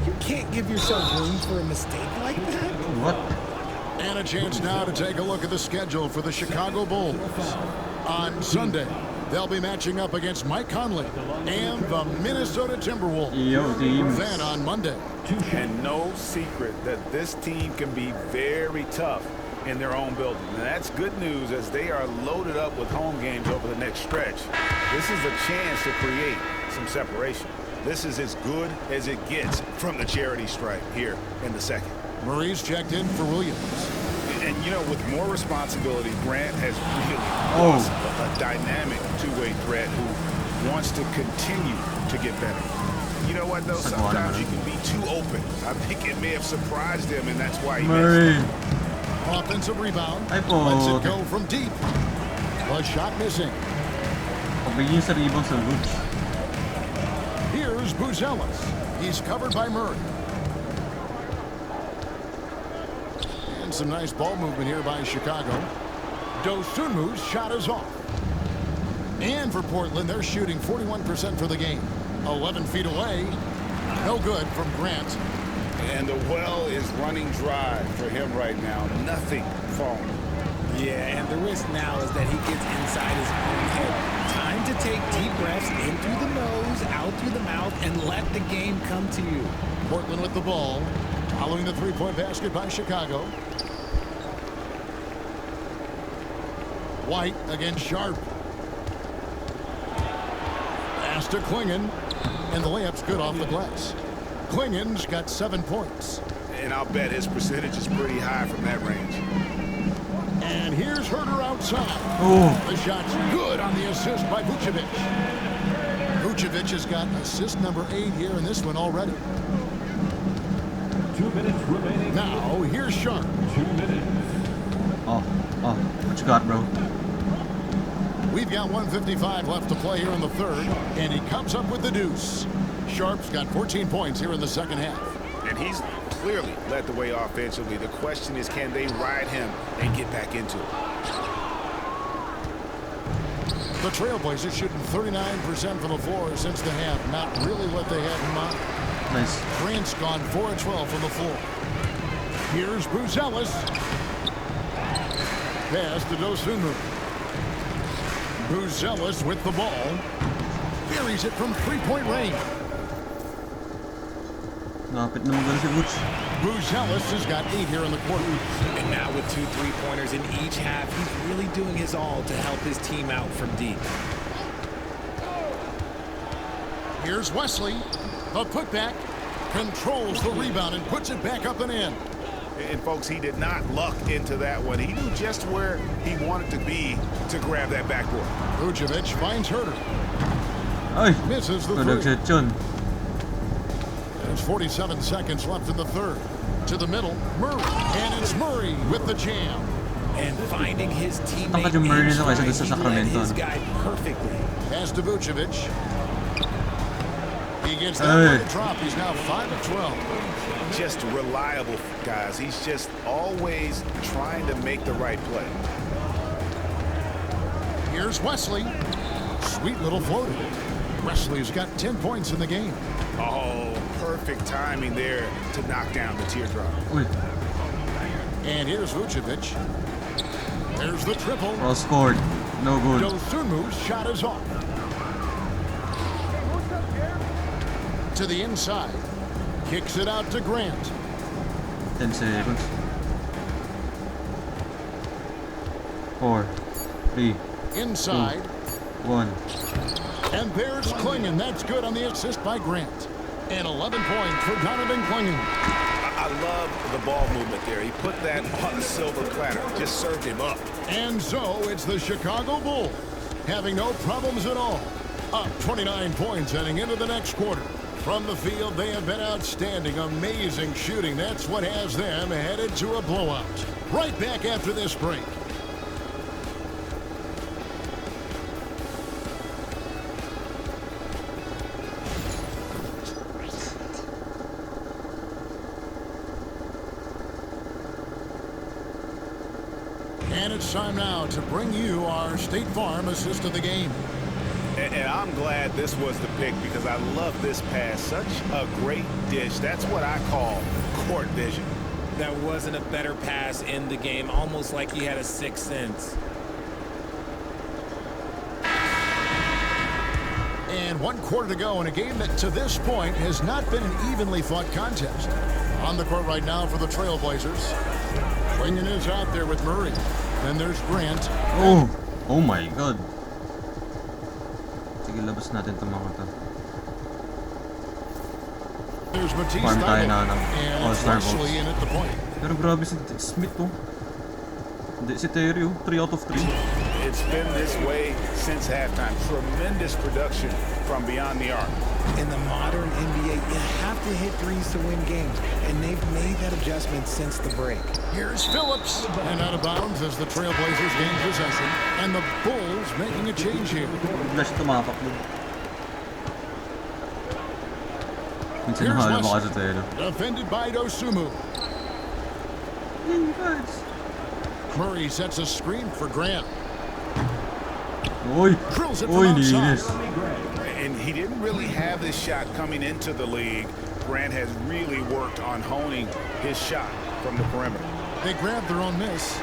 you can't give yourself room for a mistake like that. What? And a chance now to take a look at the schedule for the Chicago Bulls. On Sunday, they'll be matching up against Mike Conley and the Minnesota Timberwolves. Then on Monday. And no secret that this team can be very tough in their own building. And that's good news as they are loaded up with home games over the next stretch. This is a chance to create some separation. This is as good as it gets from the charity stripe here in the second. Murray's checked in for Williams. And, you know, with more responsibility, Grant has really lost a dynamic two-way threat who wants to continue to get better. You know what, though? Sometimes you can be too open. I think it may have surprised him, and that's why he missed. Offensive rebound. Lets it go from deep. A shot missing. Here's Buzelis. He's covered by Murray. And some nice ball movement here by Chicago. Dosunmu's shot is off. And for Portland, they're shooting 41% for the game. 11 feet away. No good from Grant. And the well is running dry for him right now. Nothing falling. Yeah, and the risk now is that he gets inside his own head take deep breaths in through the nose, out through the mouth, and let the game come to you. Portland with the ball, following the three-point basket by Chicago. White against Sharp. Pass to Klingon, and the layup's good off the glass. Klingon's got 7 points. And I'll bet his percentage is pretty high from that range. And here's Herter outside. Oh. The shot's good on the assist by Vucevic. Vucevic has got assist number 8 here in this one already. 2 minutes remaining. Now, here's Sharp. 2 minutes. Oh, what you got, bro? We've got 1:55 left to play here in the third, and he comes up with the deuce. Sharp's got 14 points here in the second half. And he's clearly led the way offensively. The question is, can they ride him and get back into it? The Trailblazers shooting 39% from the floor since the half. Not really what they had in mind. Nice. Grant's gone 4 of 12 from the floor. Here's Buzelis. Pass to Dosunmu. Buzelis with the ball. Buries it from three-point range. Napit na maganda si Butch. Buzelis has got 8 here in the quarter. And now with 2 3-pointers in each half, he's really doing his all to help his team out from deep. Here's Wesley. The putback. Controls the rebound and puts it back up and in. And folks, he did not luck into that one. He knew just where he wanted to be to grab that backboard. Vucevic finds Herter. Ay, misses the nag-set yun. There's 47 seconds left in the third. To the middle, Murray. And it's Murray with the jam. And finding his teammate Takad yung Murray nito kaysa in sa stride, he led Sacramento. his guy perfectly. Pass to Vucevic. He gets that by the drop. He's now 5 of 12. Just reliable, guys. He's just always trying to make the right play. Here's Wesley. Sweet little floater. Wesley's got 10 points in the game. Oh, perfect timing there to knock down the teardrop. Uy. And here's Vucevic. There's the triple. Well scored. No good. Dosunmu's shot is off. To the inside. Kicks it out to Grant. 10 seconds. 4, 3, Inside. 2, 1. And there's Klingon. That's good on the assist by Grant. And 11 points for Donovan Klingon. I love the ball movement there. He put that on a silver platter. Just served him up. And so it's the Chicago Bulls having no problems at all. Up 29 points heading into the next quarter. From the field, they have been outstanding. Amazing shooting. That's what has them headed to a blowout. Right back after this break. And it's time now to bring you our State Farm assist of the game. And I'm glad this was the pick because I love this pass. Such a great dish. That's what I call court vision. That wasn't a better pass in the game, almost like he had a sixth sense. And 1 quarter to go in a game that to this point has not been an evenly fought contest. On the court right now for the Trailblazers. Klingon is out there with Murray. Then there's Grant. Oh my God. Sige, labas natin itong mga to. There's Matisse Farm tayo na ng and All-Star Wesley in at the point. Pero grabe si Smith oh. Hindi, si Terry oh. 3 out of 3. It's been this way since halftime. Tremendous production from beyond the arc. In the modern NBA, you have to hit threes to win games, and they've made that adjustment since the break. Here's Phillips, and out of bounds as the Trailblazers gain possession, and the Bulls making a change here. Flash tumapak doon. Minsan Here's nahala mo Wesley, kasi tayo. defended by Dosunmu. Murray sets a screen for Grant. Oy! Drills it from Oy, outside. linis. And he didn't really have this shot coming into the league. Grant has really worked on honing his shot from the perimeter. They grab their own miss.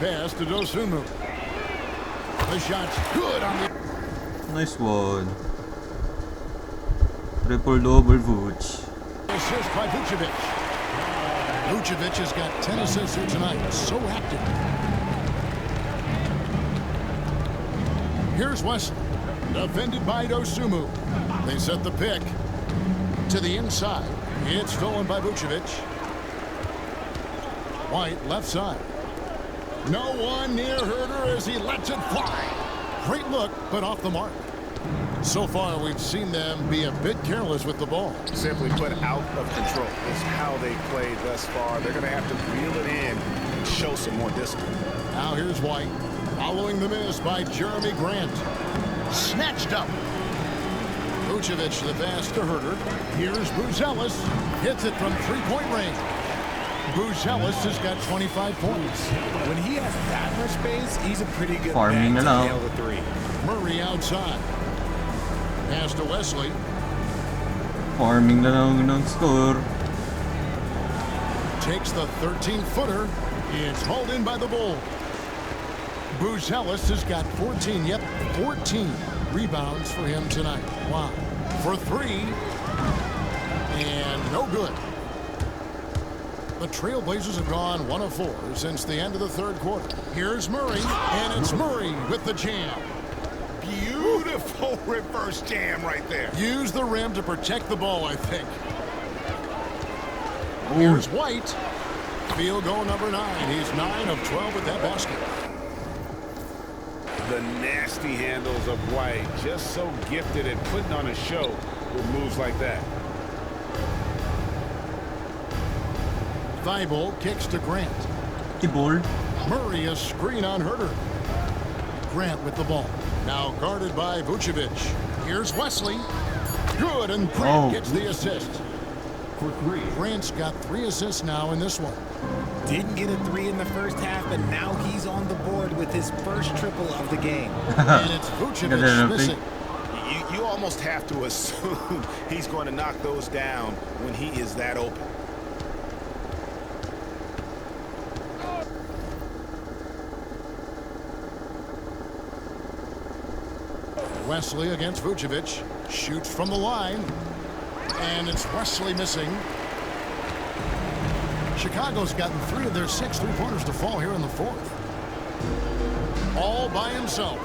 Pass to Dosunmu. The shot's good on the... Nice one. Triple-double Vuce. Assist by Vucevic. Vucevic has got 10 assists here tonight. So active. Here's Wesley. Defended by Dosumu. They set the pick to the inside. It's stolen by Vucevic. White, left side. No one near Herder as he lets it fly. Great look, but off the mark. So far, we've seen them be a bit careless with the ball. Simply put, out of control is how they played thus far. They're going to have to reel it in and show some more discipline. Now here's White, following the miss by Jeremy Grant. Snatched up. Vucevic the pass to Herder. Here's Buzelis. Hits it from three-point range. Buzelis has got 25 points. When he has that much space, he's a pretty good Farming man to now. nail the three. Murray outside. Pass to Wesley. Farming na lang ng score. Takes the 13-footer. It's hauled in by the Bulls. Buzelis has got 14. Yep, 14 rebounds for him tonight. Wow. For three. And no good. The Trailblazers have gone 1 of 4 since the end of the third quarter. Here's Murray, and it's Murray with the jam. Beautiful reverse jam right there. Use the rim to protect the ball, I think. Here's White. Field goal number 9. He's 9 of 12 with that basket. The nasty handles of White, just so gifted at putting on a show with moves like that. Thibault kicks to Grant. Tibol. Murray a screen on Herder. Grant with the ball. Now guarded by Vucevic. Here's Wesley. Good, and Grant gets the assist. For 3. Grant's got 3 assists now in this one. Didn't get a 3 in the first half, but now he's on the board with his first triple of the game. And it's Vucevic missing. You almost have to assume he's going to knock those down when he is that open. Wesley against Vucevic. Shoots from the line. And it's Wesley missing. Chicago's gotten 3 of their 6 three-pointers to fall here in the fourth. All by himself.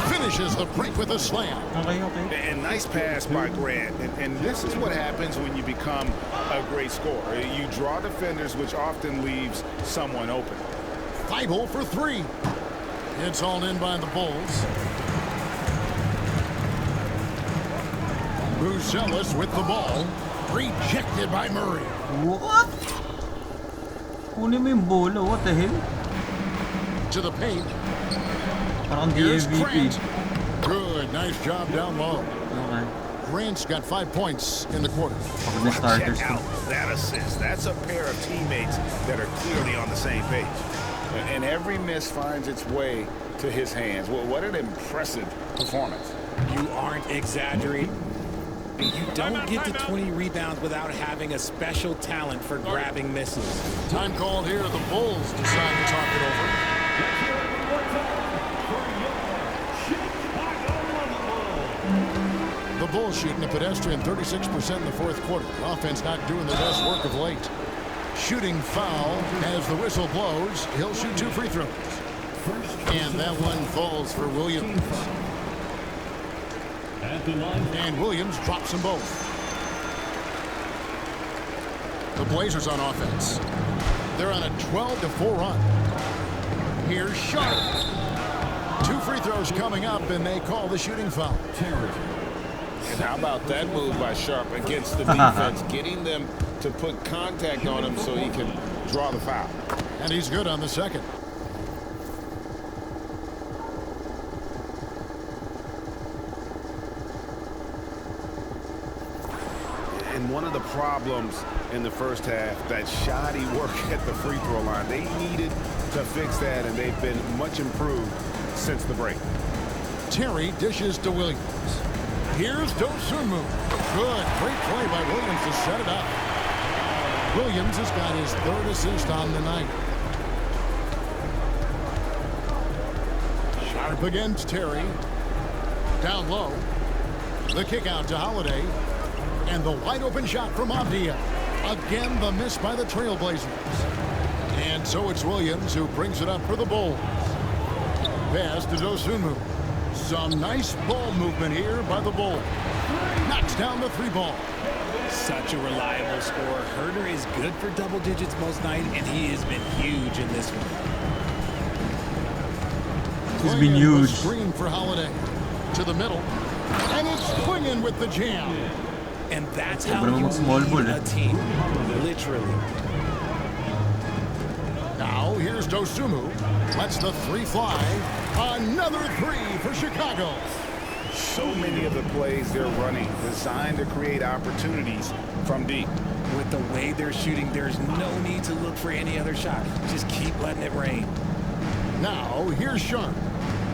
Finishes the break with a slam. And nice pass by Grant. And this is what happens when you become a great scorer. You draw defenders, which often leaves someone open. Thibault for 3. It's hauled in by the Bulls. Buzelis with the ball. Rejected by Murray. What? Kunin mo yung bola. What the hell? To the paint. Parang Here's MVP. Grant. Good. Nice job down low. Okay. Grant's got 5 points in the quarter. Check out that assist. That's a pair of teammates that are clearly on the same page. And every miss finds its way to his hands. Well, what an impressive performance. You aren't exaggerating. You don't get to 20 rebounds without having a special talent for grabbing misses. Time called here. The Bulls decide to talk it over. The Bulls shooting a pedestrian 36% in the fourth quarter. Offense not doing the best work of late. Shooting foul as the whistle blows. He'll shoot 2 free throws. And that one falls for Williams. And Williams drops them both. The Blazers on offense. They're on a 12-4 run. Here's Sharp. 2 free throws coming up, and they call the shooting foul. And how about that move by Sharp against the defense, getting them to put contact on him so he can draw the foul. And he's good on the second. And one of the problems in the first half, that shoddy work at the free throw line. They needed to fix that, and they've been much improved since the break. Terry dishes to Williams. Here's Dosunmu. Good. Great play by Williams to set it up. Williams has got his 3rd assist on the night. Sharp against Terry. Down low. The kick out to Holiday. And the wide open shot from Avdia. Again, the miss by the Trailblazers. And so it's Williams who brings it up for the Bulls. Pass to Dosunmu. Some nice ball movement here by the Bulls. Knocks down the 3-ball. Such a reliable scorer. Herder is good for double digits most nights, and he has been huge in this one. He's been huge. Screen for Holiday. To the middle. And it's Klingon with the jam. And that's how you lead a team. Literally. Now here's Dosunmu. Lets the 3 fly. Another 3 for Chicago. So many of the plays they're running designed to create opportunities from deep. With the way they're shooting, there's no need to look for any other shot. Just keep letting it rain. Now here's Sharp.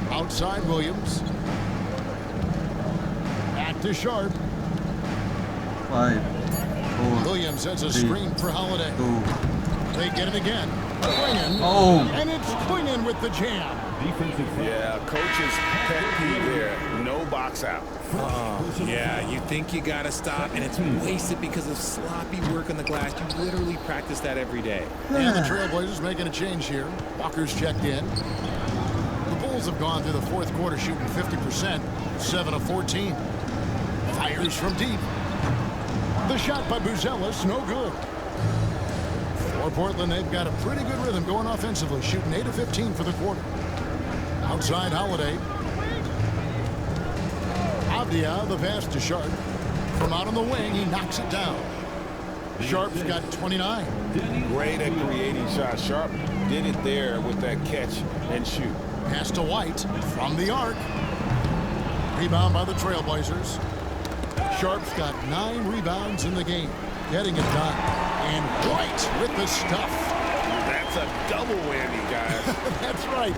Outside Williams. Back to Sharp. 5, 4, Williams sets a screen for Holiday. 2. They get it again. Klingon. Oh. And it's Klingon with the jam. Yeah, coach's pet peeve there. No box out. Yeah, you think you got to stop, and it's wasted because of sloppy work on the glass. You literally practice that every day. And the Trailblazers making a change here. Walker's checked in. The Bulls have gone through the 4th quarter shooting 50%, 7 of 14. Fires from deep. The shot by Buzelis, no good. For Portland, they've got a pretty good rhythm going offensively, shooting 8 of 15 for the quarter. Outside Holiday. Avdia, the pass to Sharp. From out on the wing, he knocks it down. Sharp's got 29. Great at creating shots. Sharp did it there with that catch and shoot. Pass to White from the arc. Rebound by the Trailblazers. Sharp's got 9 rebounds in the game. Getting it done. And White with the stuff. That's a double whammy, guys. That's right.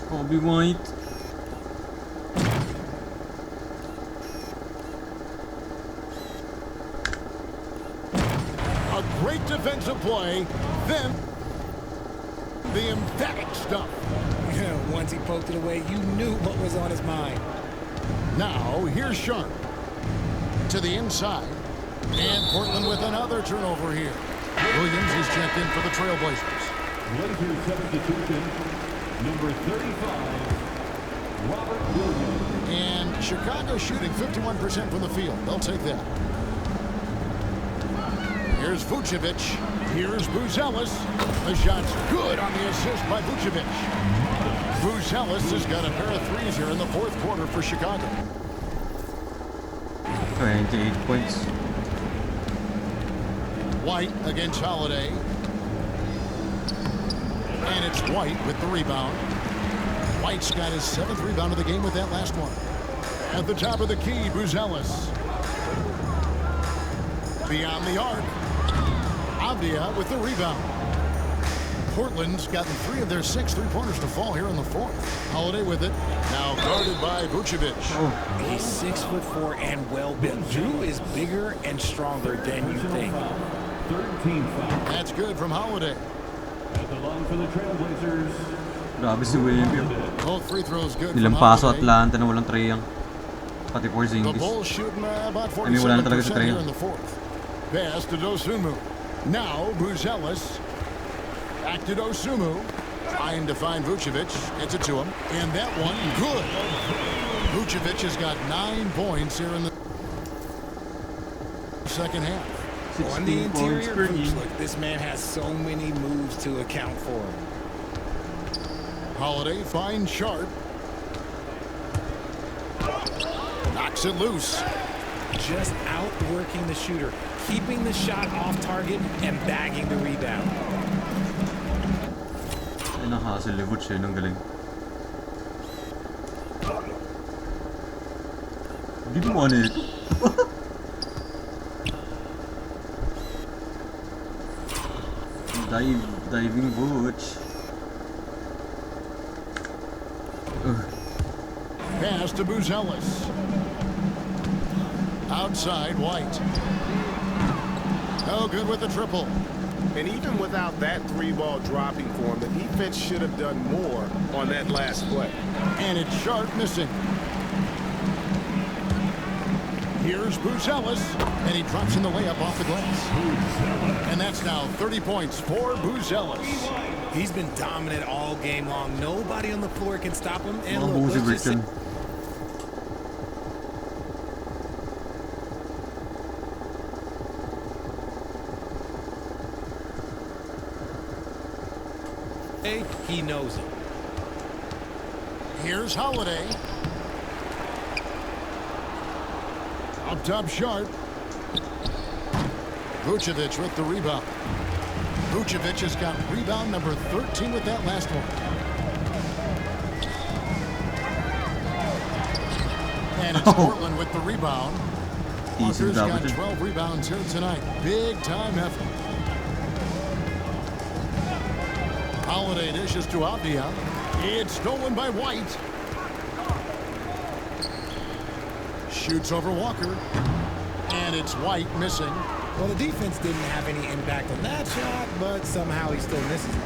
Kobe White. A great defensive play. Then the emphatic stuff. Once he poked it away, you knew what was on his mind. Now, here's Sharp. To the inside. And Portland with another turnover here. Williams is checked in for the Trailblazers. Blazers substitution, number 35, Robert Williams. And Chicago shooting 51% from the field. They'll take that. Here's Vucevic. Here's Buzelis. The shot's good on the assist by Vucevic. Buzelis has got a pair of 3s here in the 4th quarter for Chicago. 28 points. White against Holiday. And it's White with the rebound. White's got his 7th rebound of the game with that last one. At the top of the key, Buzelis. Beyond the arc. Avdia with the rebound. Portland's gotten 3 of their 6 3-pointers to fall here in the 4th. Holiday with it. Now guarded by Vucevic. He's 6'4" and well built. Drew is bigger and stronger than you think. 13 foul. That's good from Holiday. At the line for the Trailblazers. Grabe si Williams. Both free throws good Ilang from paso Holiday. Atlanta na walang treyang. Pati The Porzingis. Bulls shooting about wala na talaga si 47% Trey. here in the 4th. Pass to Dosunmu. Now Buzelis. Back to Dosunmu. Trying to find Vucevic. Gets it to him. And that one, good. Vucevic has got 9 points here in the 2nd half. On the interior, look, this man has so many moves to account for. Holiday finds Sharp. Knocks it loose. Just outworking the shooter, keeping the shot off target and bagging the rebound. Ay, nakahassle ni Vuce, ang galing. Hindi mo ano ito. Diving Vuce. Pass to Buzelis. Outside, White. No good with the triple. And even without that 3-ball dropping for him, the defense should have done more on that last play. And it's Sharp missing. Here's Buzelis, and he drops in the layup off the glass. And that's now 30 points for Buzelis. He's been dominant all game long. Nobody on the floor can stop him. And look, Buzi Britain. he knows it. Here's Holiday. Up top, Sharp. Vucevic with the rebound. Vucevic has got rebound number 13 with that last one. And it's Portland with the rebound. Walker's got 12 rebounds here tonight. Big time effort. Holiday dishes to Avdia. It's stolen by White. Shoots over Walker. And it's White missing. Well, the defense didn't have any impact on that shot, but somehow he still misses it.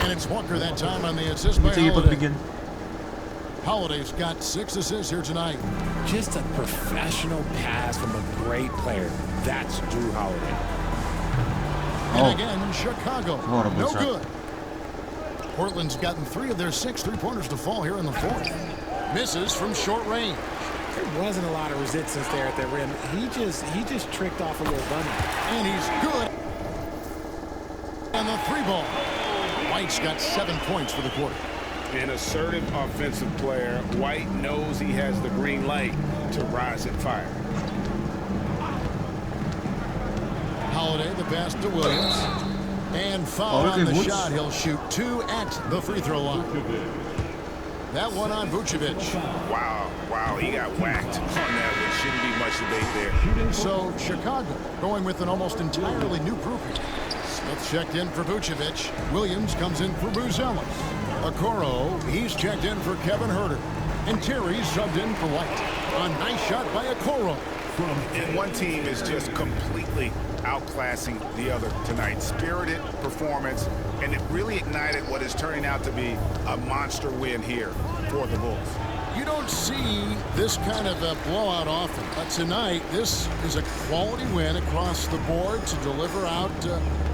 And it's Walker that time on the assist by Holiday. Holiday's got 6 assists here tonight. Just a professional pass from a great player. That's Drew Holiday. And again, Chicago. No good. Portland's gotten 3 of their 6 3-pointers to fall here in the fourth. Misses from short range. There wasn't a lot of resistance there at the rim. He just tricked off a little bunny. And he's good. And the 3-ball. White's got 7 points for the quarter. An assertive offensive player. White knows he has the green light to rise and fire. Holiday, the pass to Williams. And foul on the shot. He'll shoot 2 at the free throw line. That one on Vucevic. Wow, he got whacked on that one. Shouldn't be much debate there. So Chicago going with an almost entirely new grouping. Smith checked in for Vucevic. Williams comes in for Buzelis. Okoro, he's checked in for Kevin Huerter. And Terry's subbed in for White. A nice shot by Okoro. And one team is just completely outclassing the other tonight. Spirited performance, and it really ignited what is turning out to be a monster win here for the Bulls. You don't see this kind of a blowout often, but tonight this is a quality win across the board to deliver out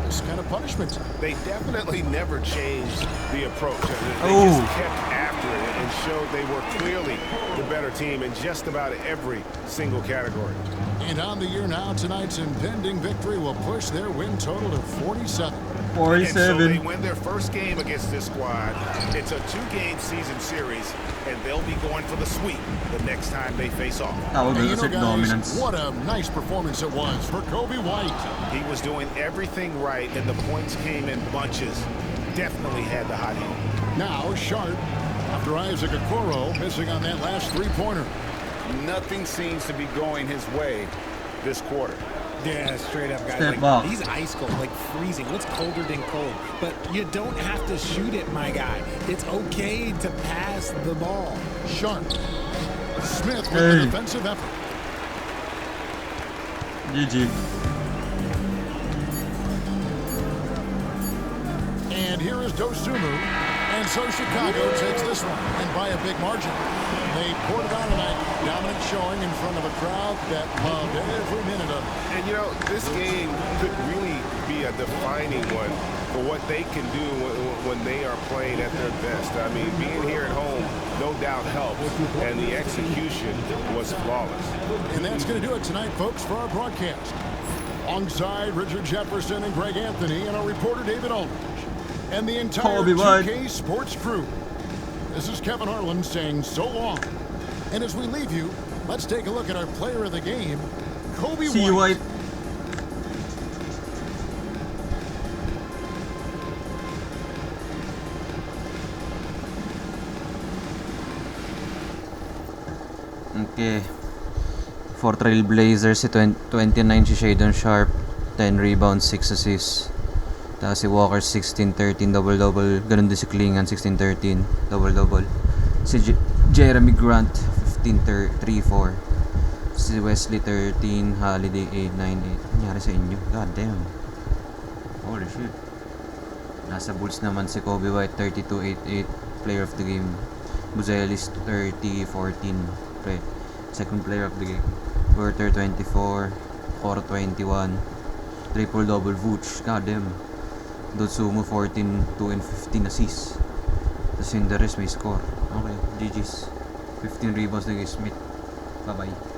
this kind of punishment. They definitely never changed the approach. They just kept after it and showed they were clearly the better team in just about every single category. And on the year now, tonight's impending victory will push their win total to 47. 47. And so they win their first game against this squad. It's a 2-game season series, and they'll be going for the sweep the next time they face off. And you know, guys, what a nice performance it was for Coby White. He was doing everything right, and the points came in bunches. Definitely had the hot hand. Now Sharp, after Isaac Okoro missing on that last 3-pointer. Nothing seems to be going his way this quarter. Yeah, straight up, guys. Step up. He's ice cold, like freezing. What's colder than cold? But you don't have to shoot it, my guy. It's okay to pass the ball. Sharp. Smith with the defensive effort. GG. And here is Dosunmu. And so Chicago takes this one, and by a big margin. They poured it on tonight, dominant showing in front of a crowd that loved every minute of it. And, you know, this game could really be a defining one for what they can do when they are playing at their best. I mean, being here at home, no doubt helps, and the execution was flawless. And that's going to do it tonight, folks, for our broadcast. Alongside Richard Jefferson and Greg Anthony and our reporter David Aldridge and the entire 2K Sports crew. This is Kevin Harlan saying so long. And as we leave you, let's take a look at our player of the game, Coby White. See you, White. Okay. For Trailblazers, si 29 si Shadon Sharp, 10 rebounds, 6 assists. Tapos si Walker 16-13 double-double. Ganun din si Klingan 16-13 double-double. Si Jeremy Grant 15-3-4. Si Wesley 13, Holiday 8-9-8. Nangyari sa inyo? God damn. Holy shit. Nasa Bulls naman si Kobe White, 32-8-8, player of the game. Buzelis, 30-14, second player of the game. Werther, 24, Coro, 21, triple-double Vooch, goddamn. Dotsumu, 14, 2 and 15 assists. Tapos yung the rest may score. Okay, GG's. 15 rebounds na kay Smith. Bye-bye.